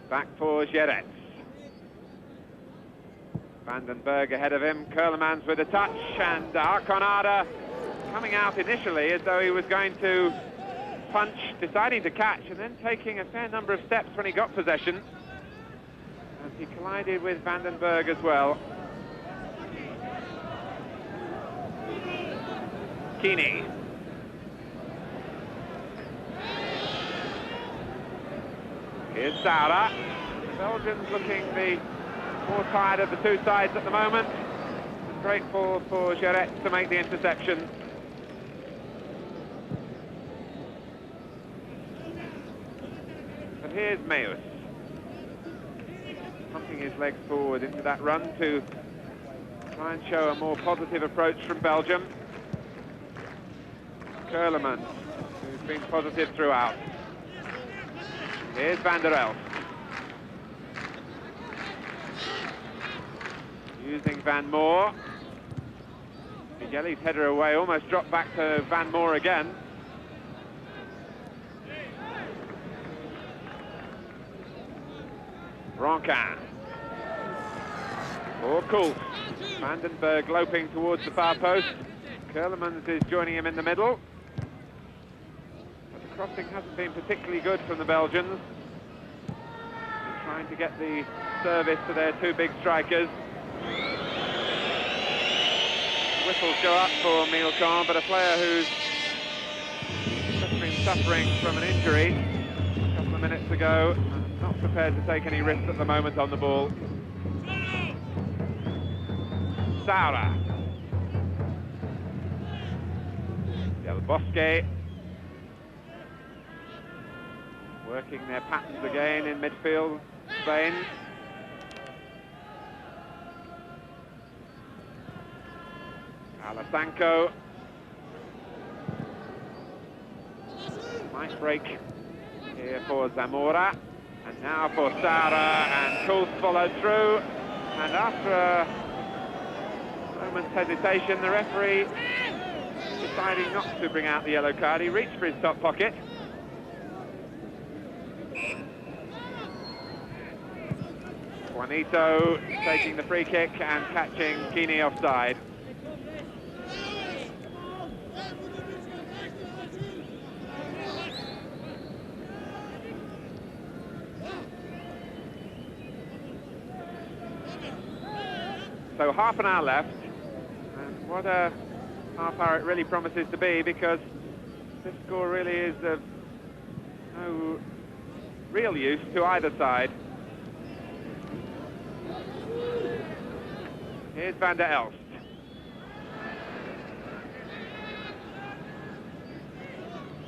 [SPEAKER 1] Back for Geret. Vandenberg ahead of him, Kuhlmans with a touch, and Arconada coming out initially as though he was going to punch, deciding to catch, and then taking a fair number of steps when he got possession. And he collided with Vandenberg as well. Keeney. Here's Saura. The Belgians looking the more tired of the two sides at the moment. It's grateful for Geret to make the interception. But here's Mayos, pumping his legs forward into that run to try and show a more positive approach from Belgium. Kuhlman, who's been positive throughout. Here's Van der Elst. Using Van Moor. Migueli's header away, almost dropped back to Van Moor again. Roncan. Or Kuls. Vandenberg loping towards the far post. Kuhlmans is joining him in the middle. But the crossing hasn't been particularly good from the Belgians. They're trying to get the service to their two big strikers. Whistles go up for Milcon, but a player who's just been suffering from an injury a couple of minutes ago. Not prepared to take any risks at the moment on the ball. Saura. Del Bosque. Working their patterns again in midfield, Spain. Alasanco. Nice break here for Zamora. And now for Saura, and Kuls followed through. And after a moment's hesitation, the referee deciding not to bring out the yellow card. He reached for his top pocket. Juanito taking the free kick and catching Kini offside. So half an hour left, and what a half hour it really promises to be, because this score really is of no real use to either side. Here's Van der Elst.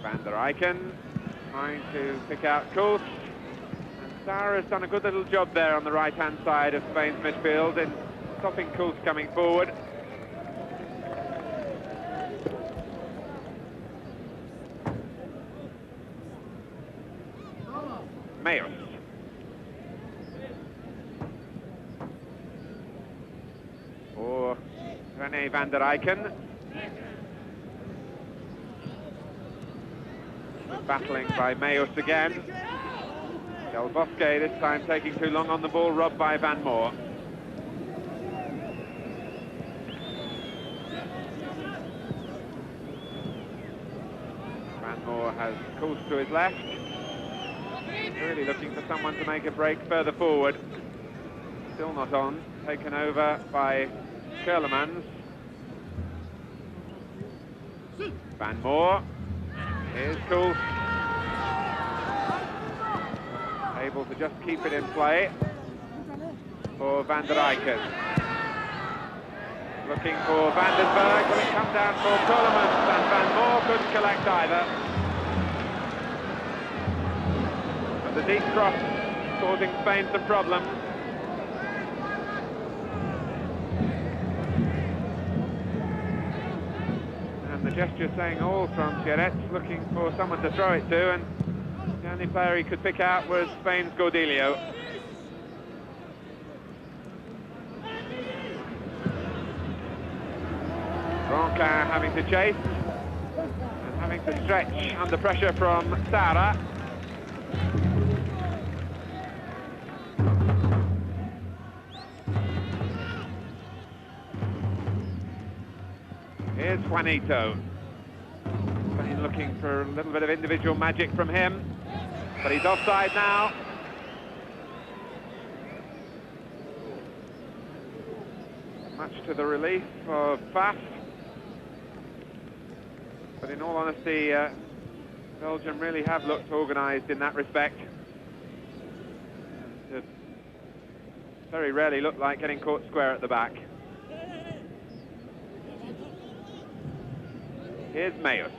[SPEAKER 1] Van der Eycken trying to pick out Kuls. And Saura has done a good little job there on the right-hand side of Spain's midfield in stopping Kuls coming forward. Mayos. For René van der Eycken. Battling by Mayos again. Del Bosque this time taking too long on the ball, robbed by Van Moor. Van Moor has Kuls to his left. Really looking for someone to make a break further forward. Still not on. Taken over by Kerlemans. Van Moor. Here's Kuls. Able to just keep it in play for Van der Eycken. Looking for Vandenberg. Will it come down for Kerlemans? And Van Moor couldn't collect either. But the deep cross causing Spain some problems. And the gesture saying all from Xerez, looking for someone to throw it to, and the only player he could pick out was Spain's Gordillo. Ronca having to chase and having to stretch under pressure from Saura. Here's Juanito. Spain looking for a little bit of individual magic from him, but he's offside now. Much to the relief of Faf. But in all honesty, Belgium really have looked organised in that respect. And very rarely looked like getting caught square at the back. Here's Mayos.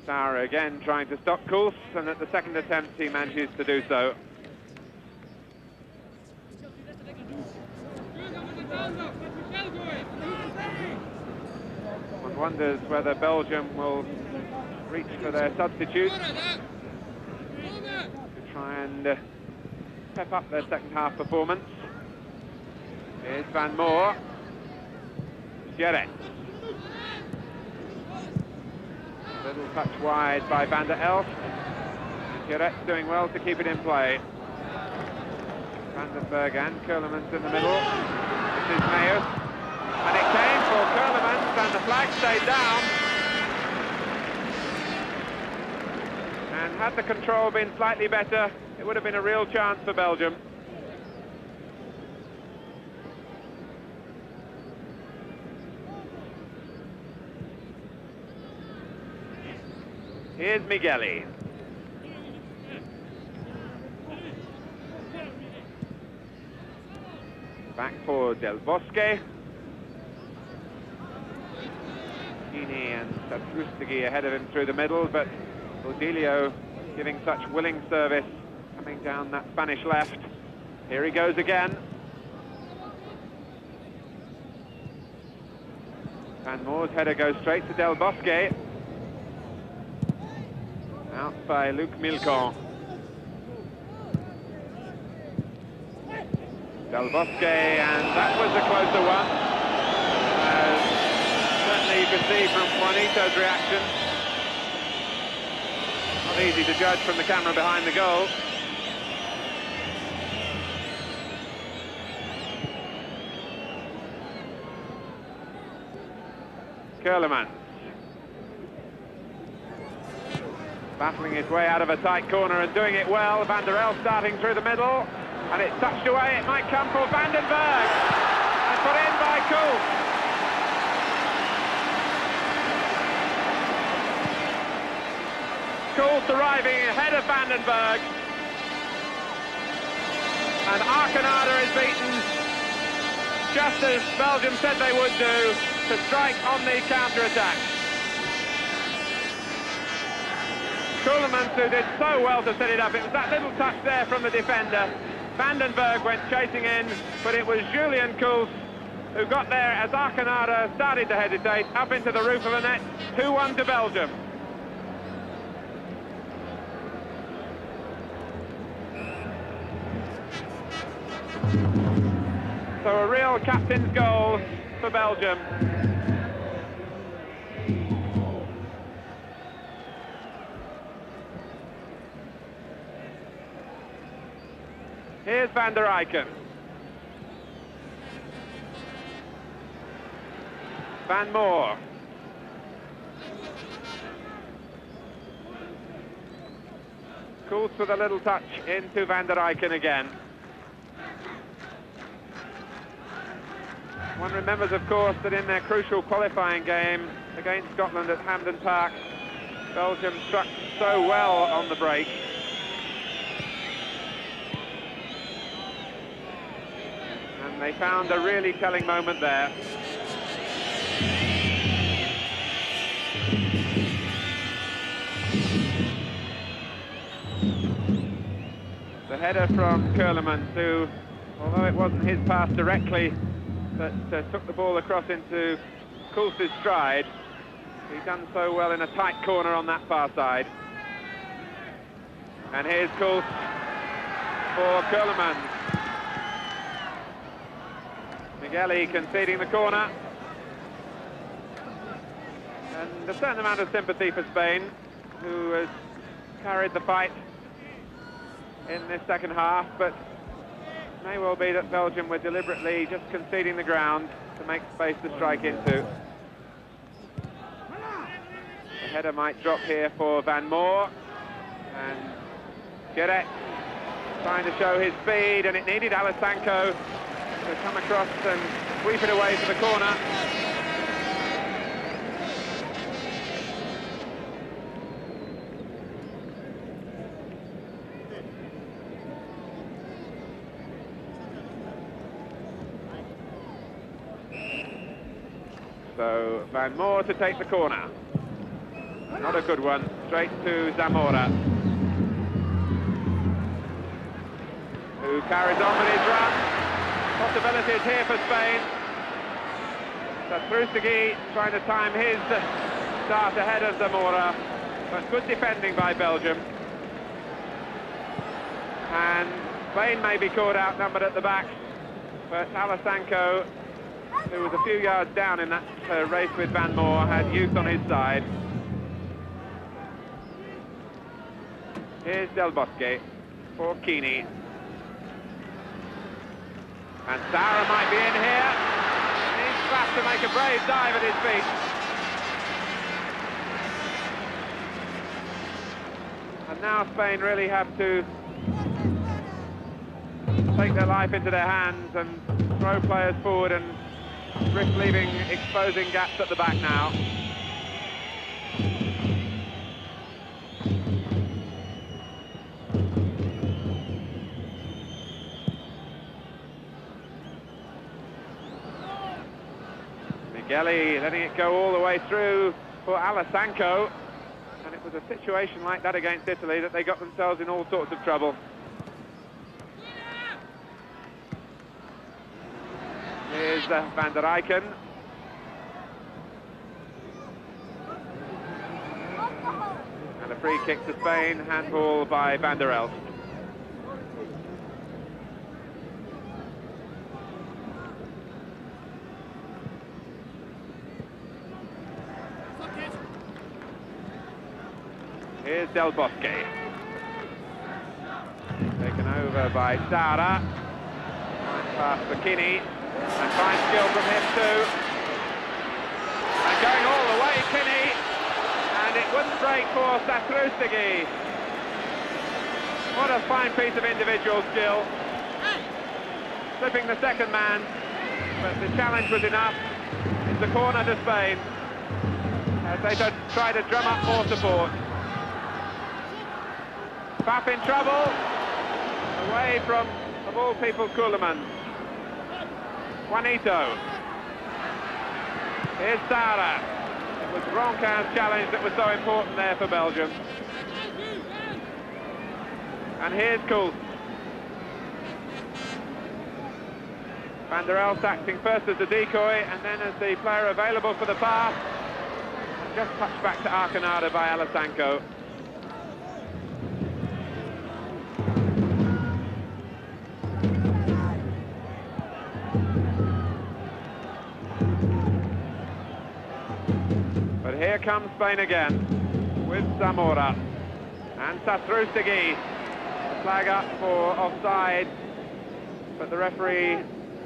[SPEAKER 1] Saura again trying to stop Kuls, and at the second attempt he manages to do so. One wonders whether Belgium will reach for their substitutes to try and pep up their second half performance. Here's Van Moor. Xerez. Little touch wide by Van der Elst. Xerez doing well to keep it in play. Vandenberg and Kerlemans in the middle. This is Mayos. And it came for Kerlemans, and the flag stayed down. And had the control been slightly better, it would have been a real chance for Belgium. Here's Migueli. Back for Del Bosque. Kini and Satrustigi ahead of him through the middle, but Odilio giving such willing service coming down that Spanish left. Here he goes again. Van Moore's header goes straight to Del Bosque. Out by Luc Milcon. Del Bosque, and that was a closer one. Certainly you can see from Juanito's reaction. Not easy to judge from the camera behind the goal. Kerleman. Battling his way out of a tight corner and doing it well. Van der El starting through the middle. And it's touched away. It might come for Vandenberg. And put in by Kuhl. Kuhl's arriving ahead of Vandenberg. And Arkenada is beaten, just as Belgium said they would do, to strike on the counter-attack. Kuhlman, who did so well to set it up. It was that little touch there from the defender. Vandenberg went chasing in, but it was Julian Kuhl who got there as Arkenada started to hesitate, up into the roof of the net. 2-1 to Belgium. So a real captain's goal for Belgium. Here's Van der Eycken. Van Moor. Kuhl with a little touch into Van der Eycken again. One remembers, of course, that in their crucial qualifying game against Scotland at Hampden Park, Belgium struck so well on the break. And they found a really telling moment there. The header from Kerleman, who, although it wasn't his pass directly, but took the ball across into Kuhl's stride. He's done so well in a tight corner on that far side. And here's Kuhl for Kerleman. Migueli conceding the corner. And a certain amount of sympathy for Spain, who has carried the fight in this second half, but it may well be that Belgium were deliberately just conceding the ground to make space to strike into. The header might drop here for Van Moor, and Guéret trying to show his speed, and it needed Alasanko to come across and sweep it away to the corner. So Van Moor to take the corner. Not a good one, straight to Zamora, who carries on with his run. Possibilities here for Spain. Satrustigi trying to time his start ahead of Zamora, but good defending by Belgium. And Spain may be caught outnumbered at the back, but Alasanko, who was a few yards down in that race with Van Moor, had youth on his side. Here's Del Bosque for Kini. And Sauer might be in here. He's fast to make a brave dive at his feet. And now Spain really have to take their life into their hands and throw players forward and risk leaving exposing gaps at the back now. Gelly letting it go all the way through for Alasanko. And it was a situation like that against Italy that they got themselves in all sorts of trouble. Here's Van der Eycken. And a free kick to Spain, handball by Van der Elst. Here's Del Bosque. Taken over by Sara. Fine pass for Kinney. And fine skill from him too. And going all the way, Kinney. And it wouldn't break for Satrustigi. What a fine piece of individual skill. Slipping the second man. But the challenge was enough. It's a corner to Spain. As they try to drum up more support. Pap in trouble, away from, of all people, Koolman. Juanito. Here's Sara. It was Ronquin's challenge that was so important there for Belgium. And here's Koolman. Van der Elst acting first as the decoy and then as the player available for the pass. And just touched back to Arconada by Alasanko. But here comes Spain again with Zamora and Satrustigi. The flag up for offside, but the referee,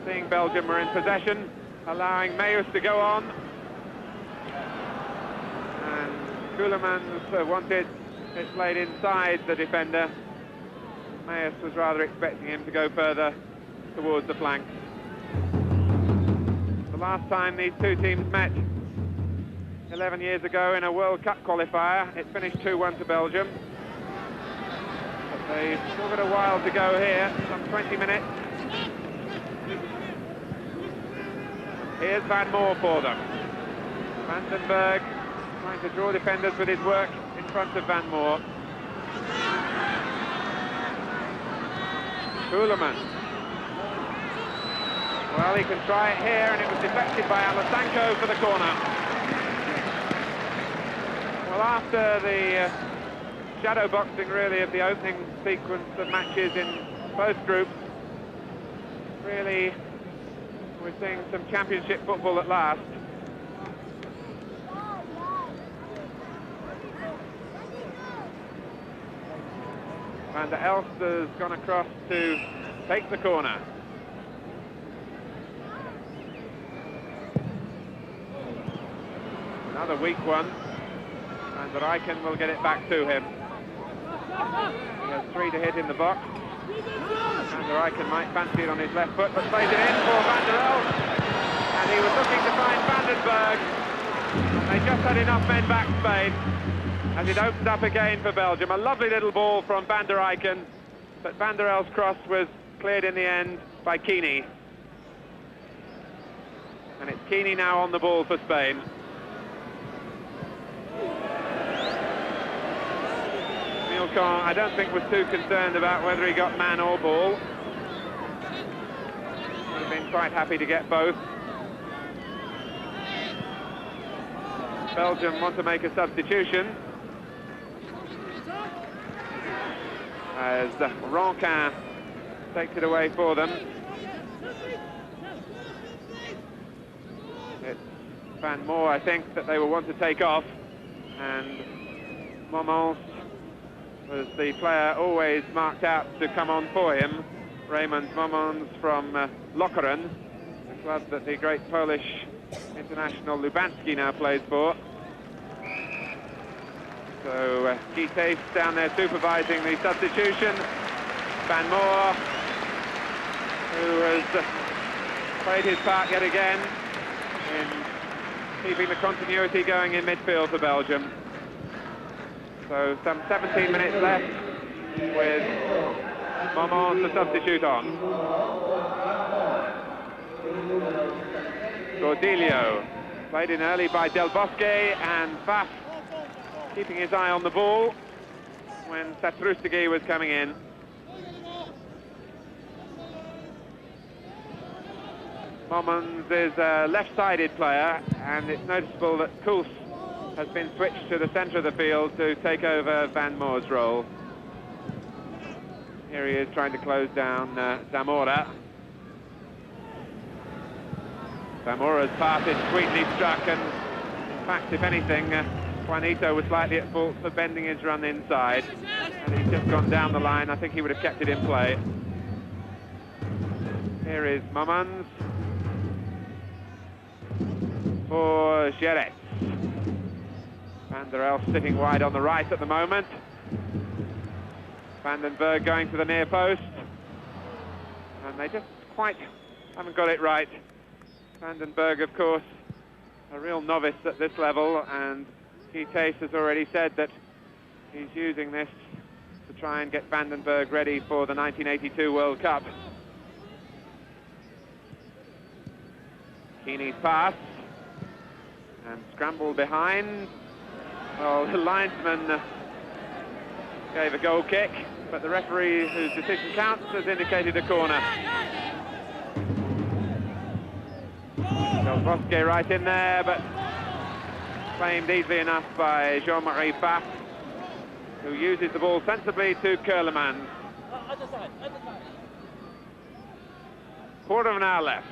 [SPEAKER 1] seeing Belgium were in possession, allowing Meus to go on. And Koolman wanted it played inside the defender. Meus was rather expecting him to go further towards the flank. The last time these two teams met 11 years ago in a World Cup qualifier, it finished 2-1 to Belgium. But they've still got a while to go here, some 20 minutes. Here's Van Moor for them. Vandenberg trying to draw defenders with his work in front of Van Moor. Koolman. Well, he can try it here, and it was deflected by Alasanko for the corner. Well, after the shadow boxing, really, of the opening sequence of matches in both groups, really, we're seeing some championship football at last. Van der Elst has gone across to take the corner. Another weak one. Van der Eycken will get it back to him. He has 3 to hit in the box. Van der Eycken might fancy it on his left foot, but plays it in for Van der Elst. And he was looking to find Vandenberg. And they just had enough men back, Spain, as it opened up again for Belgium. A lovely little ball from Van der Eycken, but Van der Elst's cross was cleared in the end by Keeney. And it's Keeney now on the ball for Spain. Milcon, I don't think, was too concerned about whether he got man or ball. Would have been quite happy to get both. Belgium want to make a substitution, as Ronquin takes it away for them. It's Van Moor, I think, that they will want to take off, and Moments was the player always marked out to come on for him. Raymond Moments from Lokeren, the club that the great Polish international Lubanski now plays for. So Guite's down there supervising the substitution. Van Moor, who has played his part yet again in keeping the continuity going in midfield for Belgium. So some 17 minutes left with Moments to substitute on. Gordillo Played in early by Del Bosque, and Faf keeping his eye on the ball when Satrustegui was coming in. Momans is a left-sided player, and it's noticeable that Koos has been switched to the centre of the field to take over Van Moore's role. Here he is trying to close down Zamora. Zamora's pass is sweetly struck, and in fact, if anything, Juanito was slightly at fault for bending his run inside, and he's just gone down the line. I think he would have kept it in play. Here is Momans for Gerets. Van der Elst sitting wide on the right at the moment. Vandenberg going to the near post, and they just quite haven't got it right. Vandenberg, of course, a real novice at this level, and Keitace has already said that he's using this to try and get Vandenberg ready for the 1982 World Cup. Keeney's pass, and scramble behind. Well, the linesman gave a goal kick, but the referee, whose decision counts, has indicated a corner. Del Bosque right in there, but claimed easily enough by Jean-Marie Pfaff, who uses the ball sensibly to Kerlemans. Quarter of an hour left.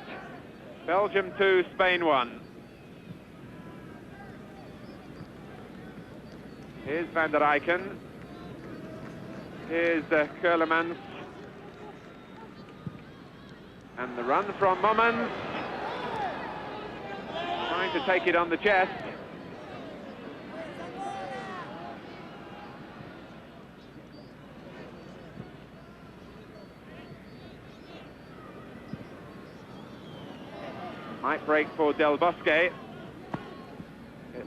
[SPEAKER 1] Belgium 2, Spain 1. Here's Van der Eycken. Here's Kerlemans. And the run from Momans. Trying to take it on the chest. Might break for Del Bosque. It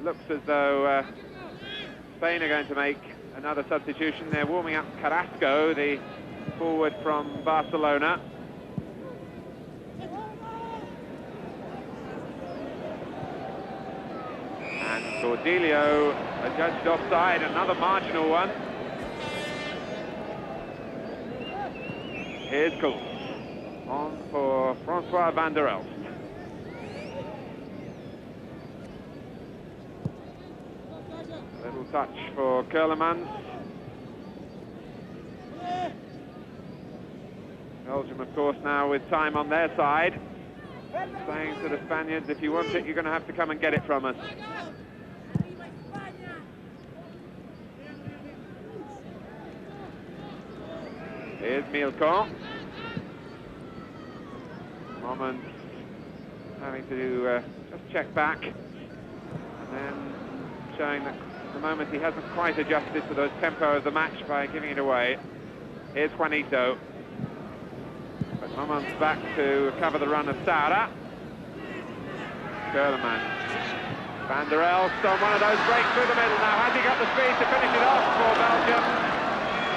[SPEAKER 1] looks as though Spain are going to make another substitution. They're warming up Carrasco, the forward from Barcelona. And Cordelio adjudged offside, another marginal one. Here's Koos on for Francois Van der Elst. Little touch for Kerlemans. Belgium, of course, now with time on their side, saying to the Spaniards, if you want it, you're going to have to come and get it from us. Here's Milcon. Moments having to just check back, and then showing that at the moment he hasn't quite adjusted to the tempo of the match by giving it away. Here's Juanito. But Moments back to cover the run of Saura. Kerlemans. Van der Elst on one of those breaks through the middle now. Has he got the speed to finish it off for Belgium?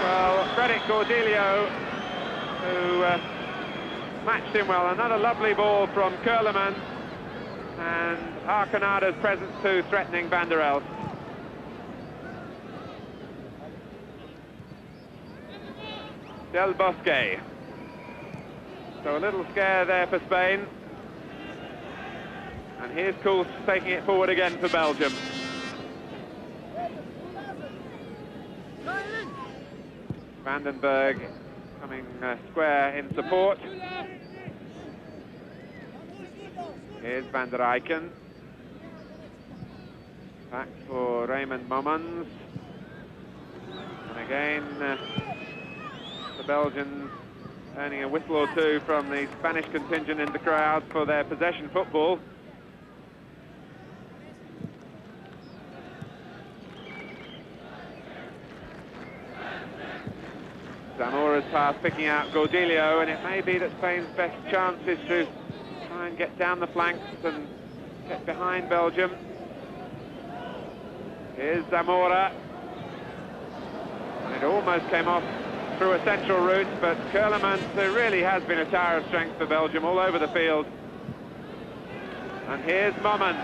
[SPEAKER 1] Well, credit Cordelio, who matched him well. Another lovely ball from Kerlemans, and Arconada's presence too, threatening Van der Elst. Del Bosque. So a little scare there for Spain. And here's Koos taking it forward again for Belgium. Vandenberg coming square in support. Here's Van der Eycken. Back for Raymond Momans. And again, the Belgians earning a whistle or two from the Spanish contingent in the crowd for their possession football. Zamora's pass picking out Cordelio, and it may be that Spain's best chance is to try and get down the flanks and get behind Belgium. Here's Zamora. And it almost came off through a central route, but Kerlemans, who really has been a tower of strength for Belgium all over the field. And here's Momans.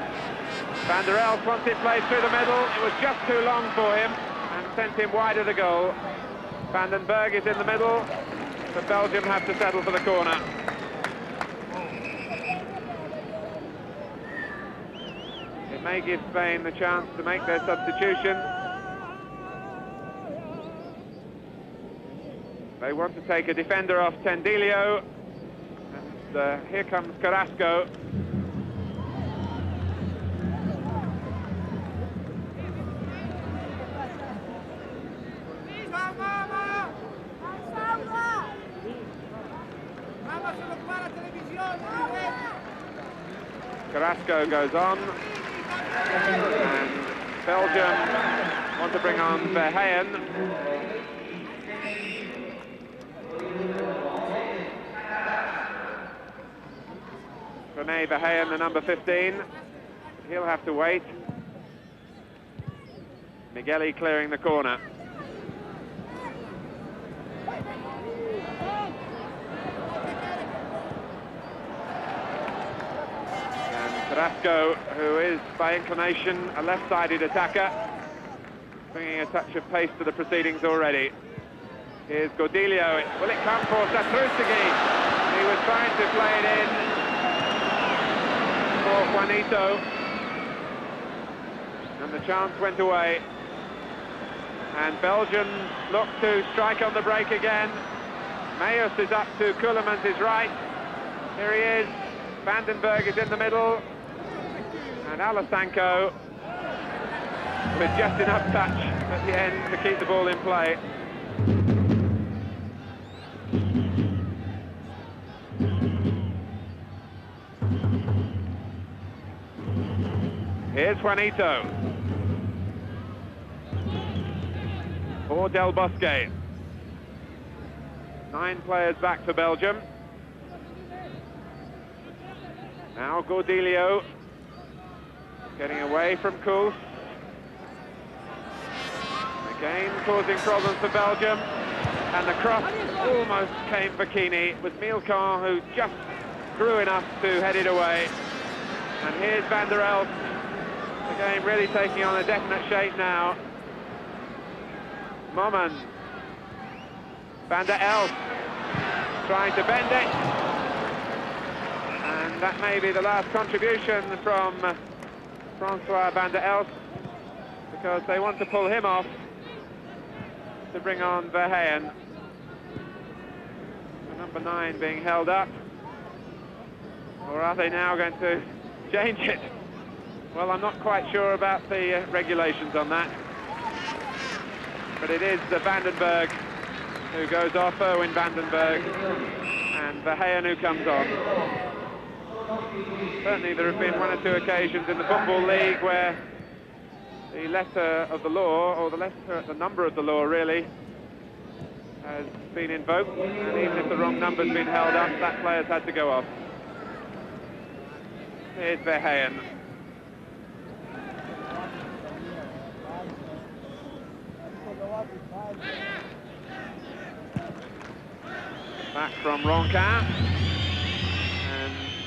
[SPEAKER 1] Van der Elst wants it played through the middle. It was just too long for him and sent him wide of the goal. Vandenberg is in the middle, but Belgium have to settle for the corner. It may give Spain the chance to make their substitution. They want to take a defender off Tendilio, and here comes Carrasco. Carrasco goes on, and Belgium want to bring on Verheyen. René Verheyen, the number 15. He'll have to wait. Migueli clearing the corner. Carrasco, who is by inclination a left-sided attacker, bringing a touch of pace to the proceedings already. Here's Godilio. Will it come for Satrusigi? He was trying to play it in for Juanito, and the chance went away. And Belgium look to strike on the break again. Mayus is up to Keulemans' right. Here he is. Vandenberg is in the middle. And Alasanko with just enough touch at the end to keep the ball in play. Here's Juanito. For Del Bosque. 9 players back for Belgium. Now Godilio. Getting away from Kuls. Again causing problems for Belgium. And the cross almost came for Kini. It was Milcon who just grew enough to head it away. And here's Van der Elst. The game really taking on a definite shape now. Moman. Van der Elst trying to bend it. And that may be the last contribution from Francois Van der Elst, because they want to pull him off to bring on Verheyen. The number 9 being held up. Or are they now going to change it? Well, I'm not quite sure about the regulations on that. But it is Vandenberg who goes off, Erwin Vandenberg, and Verheyen who comes on. Certainly there have been 1 or 2 occasions in the Football League where the letter of the law, or the number of the law really, has been invoked, and even if the wrong number's been held up, that player's had to go off. Here's Verheyen. Back from Roncan.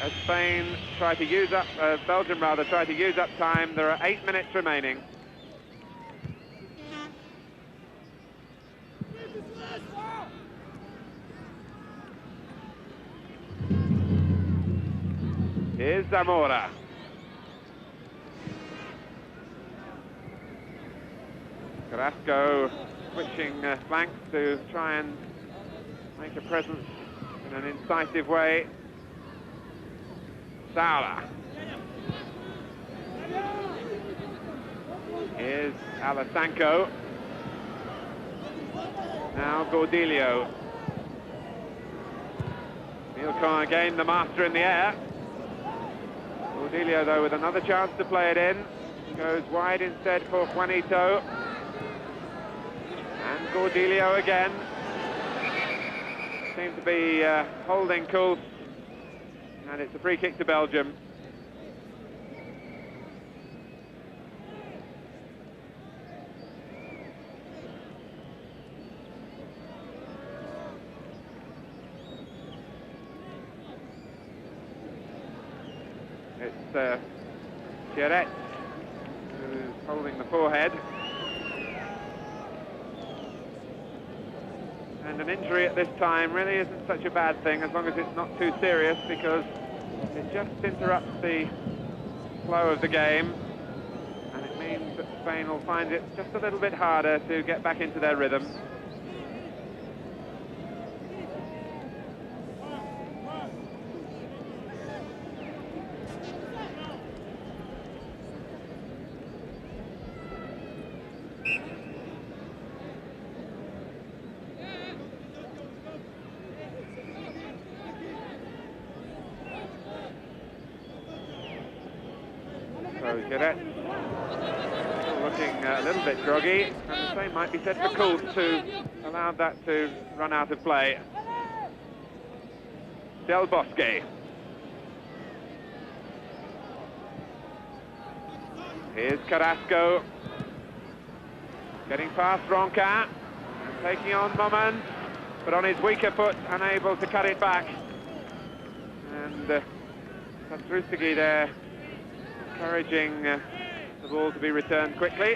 [SPEAKER 1] As Spain try to use up, Belgium rather, try to use up time, there are 8 minutes remaining. Here's Zamora. Carrasco switching flanks to try and make a presence in an incisive way. Sala. Here's Alasanko. Now Godilio. Milcon again, the master in the air. Godilio, though, with another chance to play it in. Goes wide instead for Juanito. And Godilio again. Seems to be holding Kuls. And it's a free kick to Belgium. It's Chieret holding the forehead. And an injury at this time really isn't such a bad thing, as long as it's not too serious, because it just interrupts the flow of the game, and it means that Spain will find it just a little bit harder to get back into their rhythm. So Gillette looking a little bit groggy, and the same might be said for Coults, who allowed that to run out of play. Del Bosque. Here's Carrasco. Getting past Ronca. Taking on Momans, but on his weaker foot, unable to cut it back. And Satrustegui there, encouraging the ball to be returned quickly.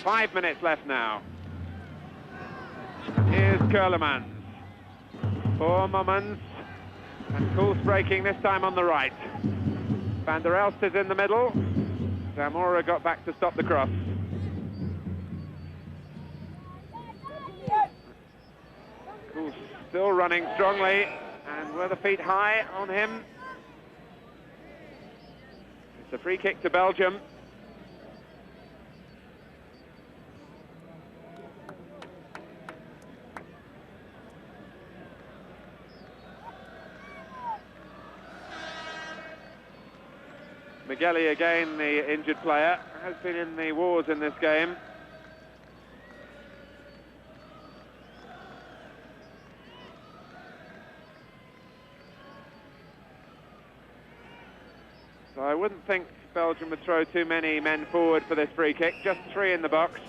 [SPEAKER 1] Five minutes left now. Here's Kurlemans for Momans, and Coults breaking this time on the right. Van der Elst is in the middle. Zamora got back to stop the cross. Coults still running strongly, and were the feet high on him. It's a free kick to Belgium. Migueli again, the injured player, has been in the wars in this game. So I wouldn't think Belgium would throw too many men forward for this free kick, just 3 in the box.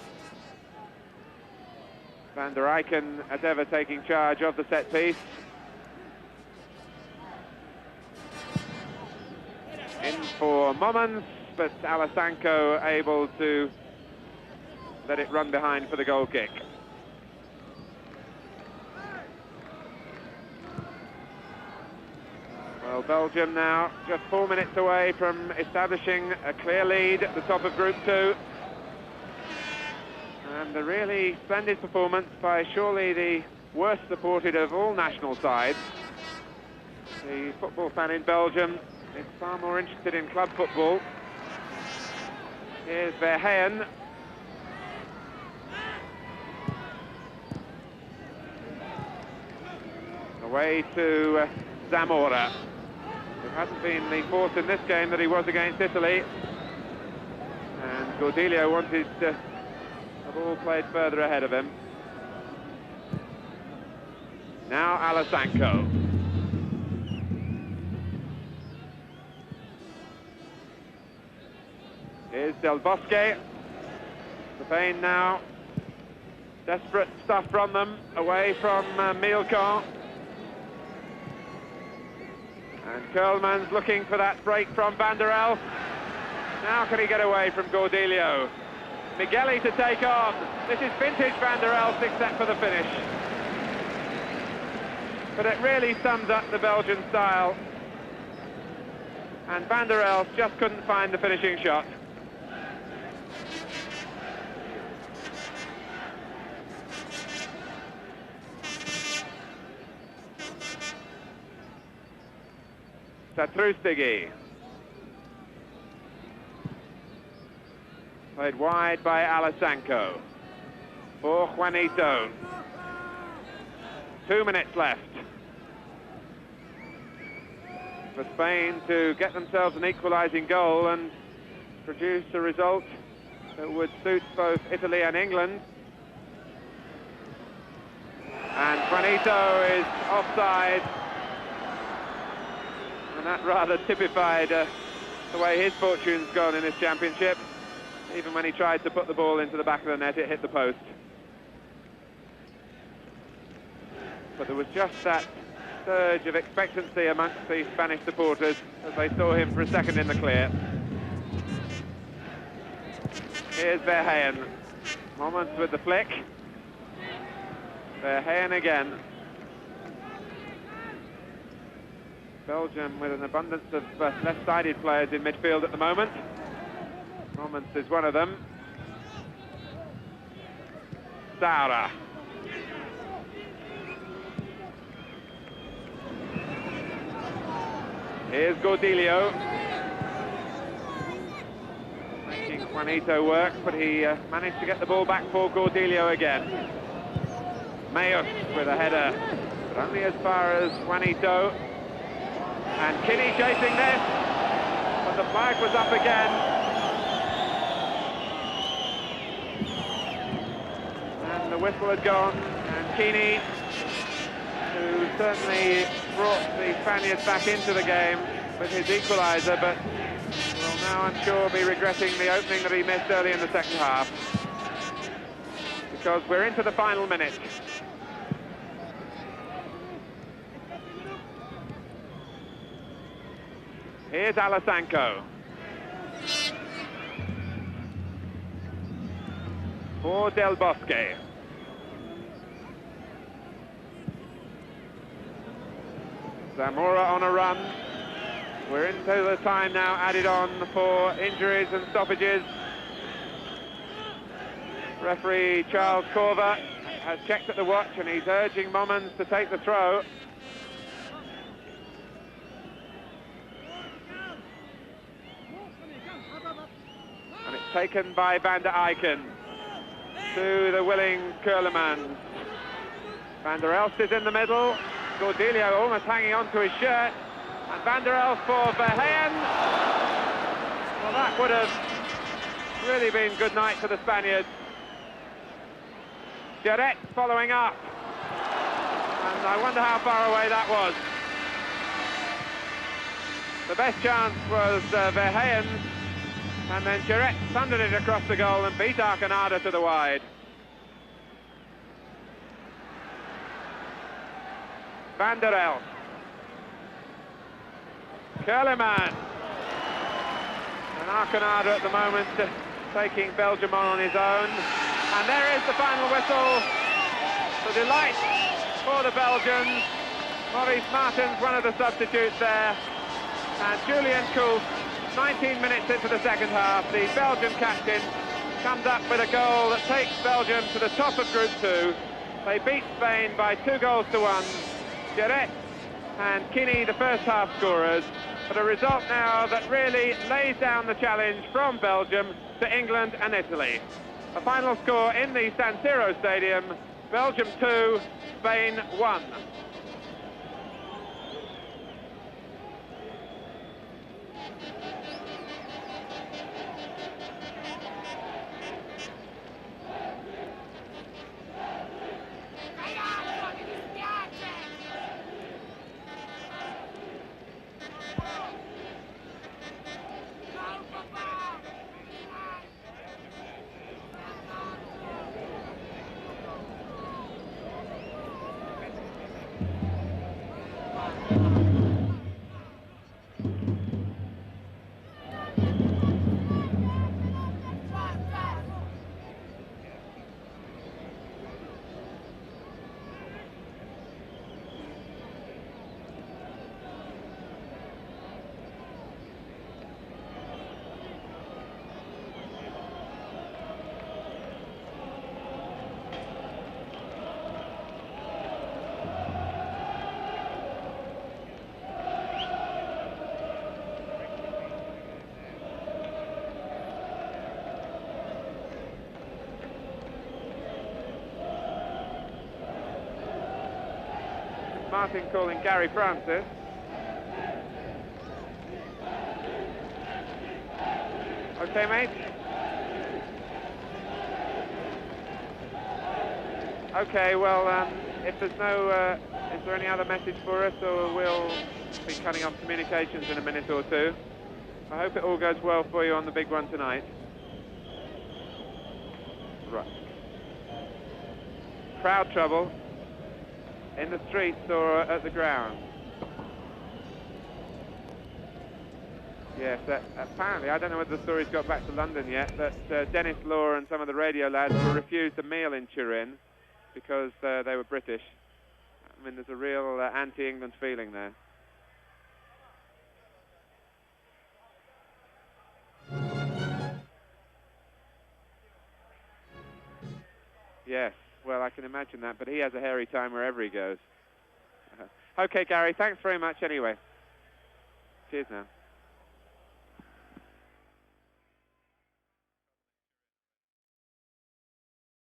[SPEAKER 1] Van der Eycken, as ever, taking charge of the set piece. In for Momans, but Alasanko able to let it run behind for the goal kick. Well, Belgium now just 4 minutes away from establishing a clear lead at the top of Group 2. And a really splendid performance by surely the worst supported of all national sides. The football fan in Belgium is far more interested in club football. Here's Verheyen. Away to Zamora, who hasn't been the force in this game that he was against Italy. And Gordillo wanted the ball played further ahead of him. Now Alasanko. Here's Del Bosque. Spain now. Desperate stuff from them, away from Milcon. And Kurlemans looking for that break from Van der Elst. Now can he get away from Gordillo? Migueli to take on. This is vintage Van der Elst, except for the finish. But it really sums up the Belgian style. And Van der Elst just couldn't find the finishing shot. Satrustegui. Played wide by Alasanko. For Juanito. 2 minutes left. For Spain to get themselves an equalising goal and produce a result that would suit both Italy and England. And Juanito is offside. And that rather typified the way his fortune's gone in this championship. Even when he tried to put the ball into the back of the net, it hit the post. But there was just that surge of expectancy amongst the Spanish supporters as they saw him for a second in the clear. Here's Verheyen. Moments with the flick. Verheyen again. Belgium with an abundance of left-sided players in midfield at the moment. Moments is one of them. Saura. Here's Gordillo. Making Juanito work, but he managed to get the ball back for Gordillo again. Mayos with a header, but only as far as Juanito. And Kinney chasing this, but the flag was up again. And the whistle had gone, and Kinney, who certainly brought the Spaniards back into the game with his equaliser, but will now, I'm sure, be regretting the opening that he missed early in the second half. Because we're into the final minute. Here's Alasanco. For Del Bosque. Zamora on a run. We're into the time now added on for injuries and stoppages. Referee Charles Corver has checked at the watch and he's urging Momans to take the throw. And it's taken by Van der Eycken to the willing Kurlemans. Van der Elst is in the middle. Gordillo almost hanging on to his shirt. And Van der Elst for Verheyen. Well, that would have really been good night for the Spaniards. Jeret following up. And I wonder how far away that was. The best chance was Verheyen's. And then Jeret thundered it across the goal and beat Arconada to the wide. Van der Elst. Kurleman. And Arconada at the moment taking Belgium on his own. And there is the final whistle. The delight for the Belgians. Maurice Martins, one of the substitutes there. And Julian Koolf, 19 minutes into the second half, the Belgian captain comes up with a goal that takes Belgium to the top of Group 2. They beat Spain by 2-1. Jeret and Kinney, the first half scorers, but a result now that really lays down the challenge from Belgium to England and Italy. A final score in the San Siro Stadium, Belgium 2, Spain 1. Martin calling Gary Francis. Okay, mate? Okay, well, if there's no... is there any other message for us, or we'll be cutting off communications in a minute or two? I hope it all goes well for you on the big one tonight. Right. Crowd trouble in the streets or at the ground? Yes, apparently, I don't know whether the story's got back to London yet, but Dennis Law and some of the radio lads were refused a meal in Turin because they were British. I mean, there's a real anti-England feeling there. Yes, well, I can imagine that, but he has a hairy time wherever he goes. Okay, Gary, thanks very much anyway. Cheers now.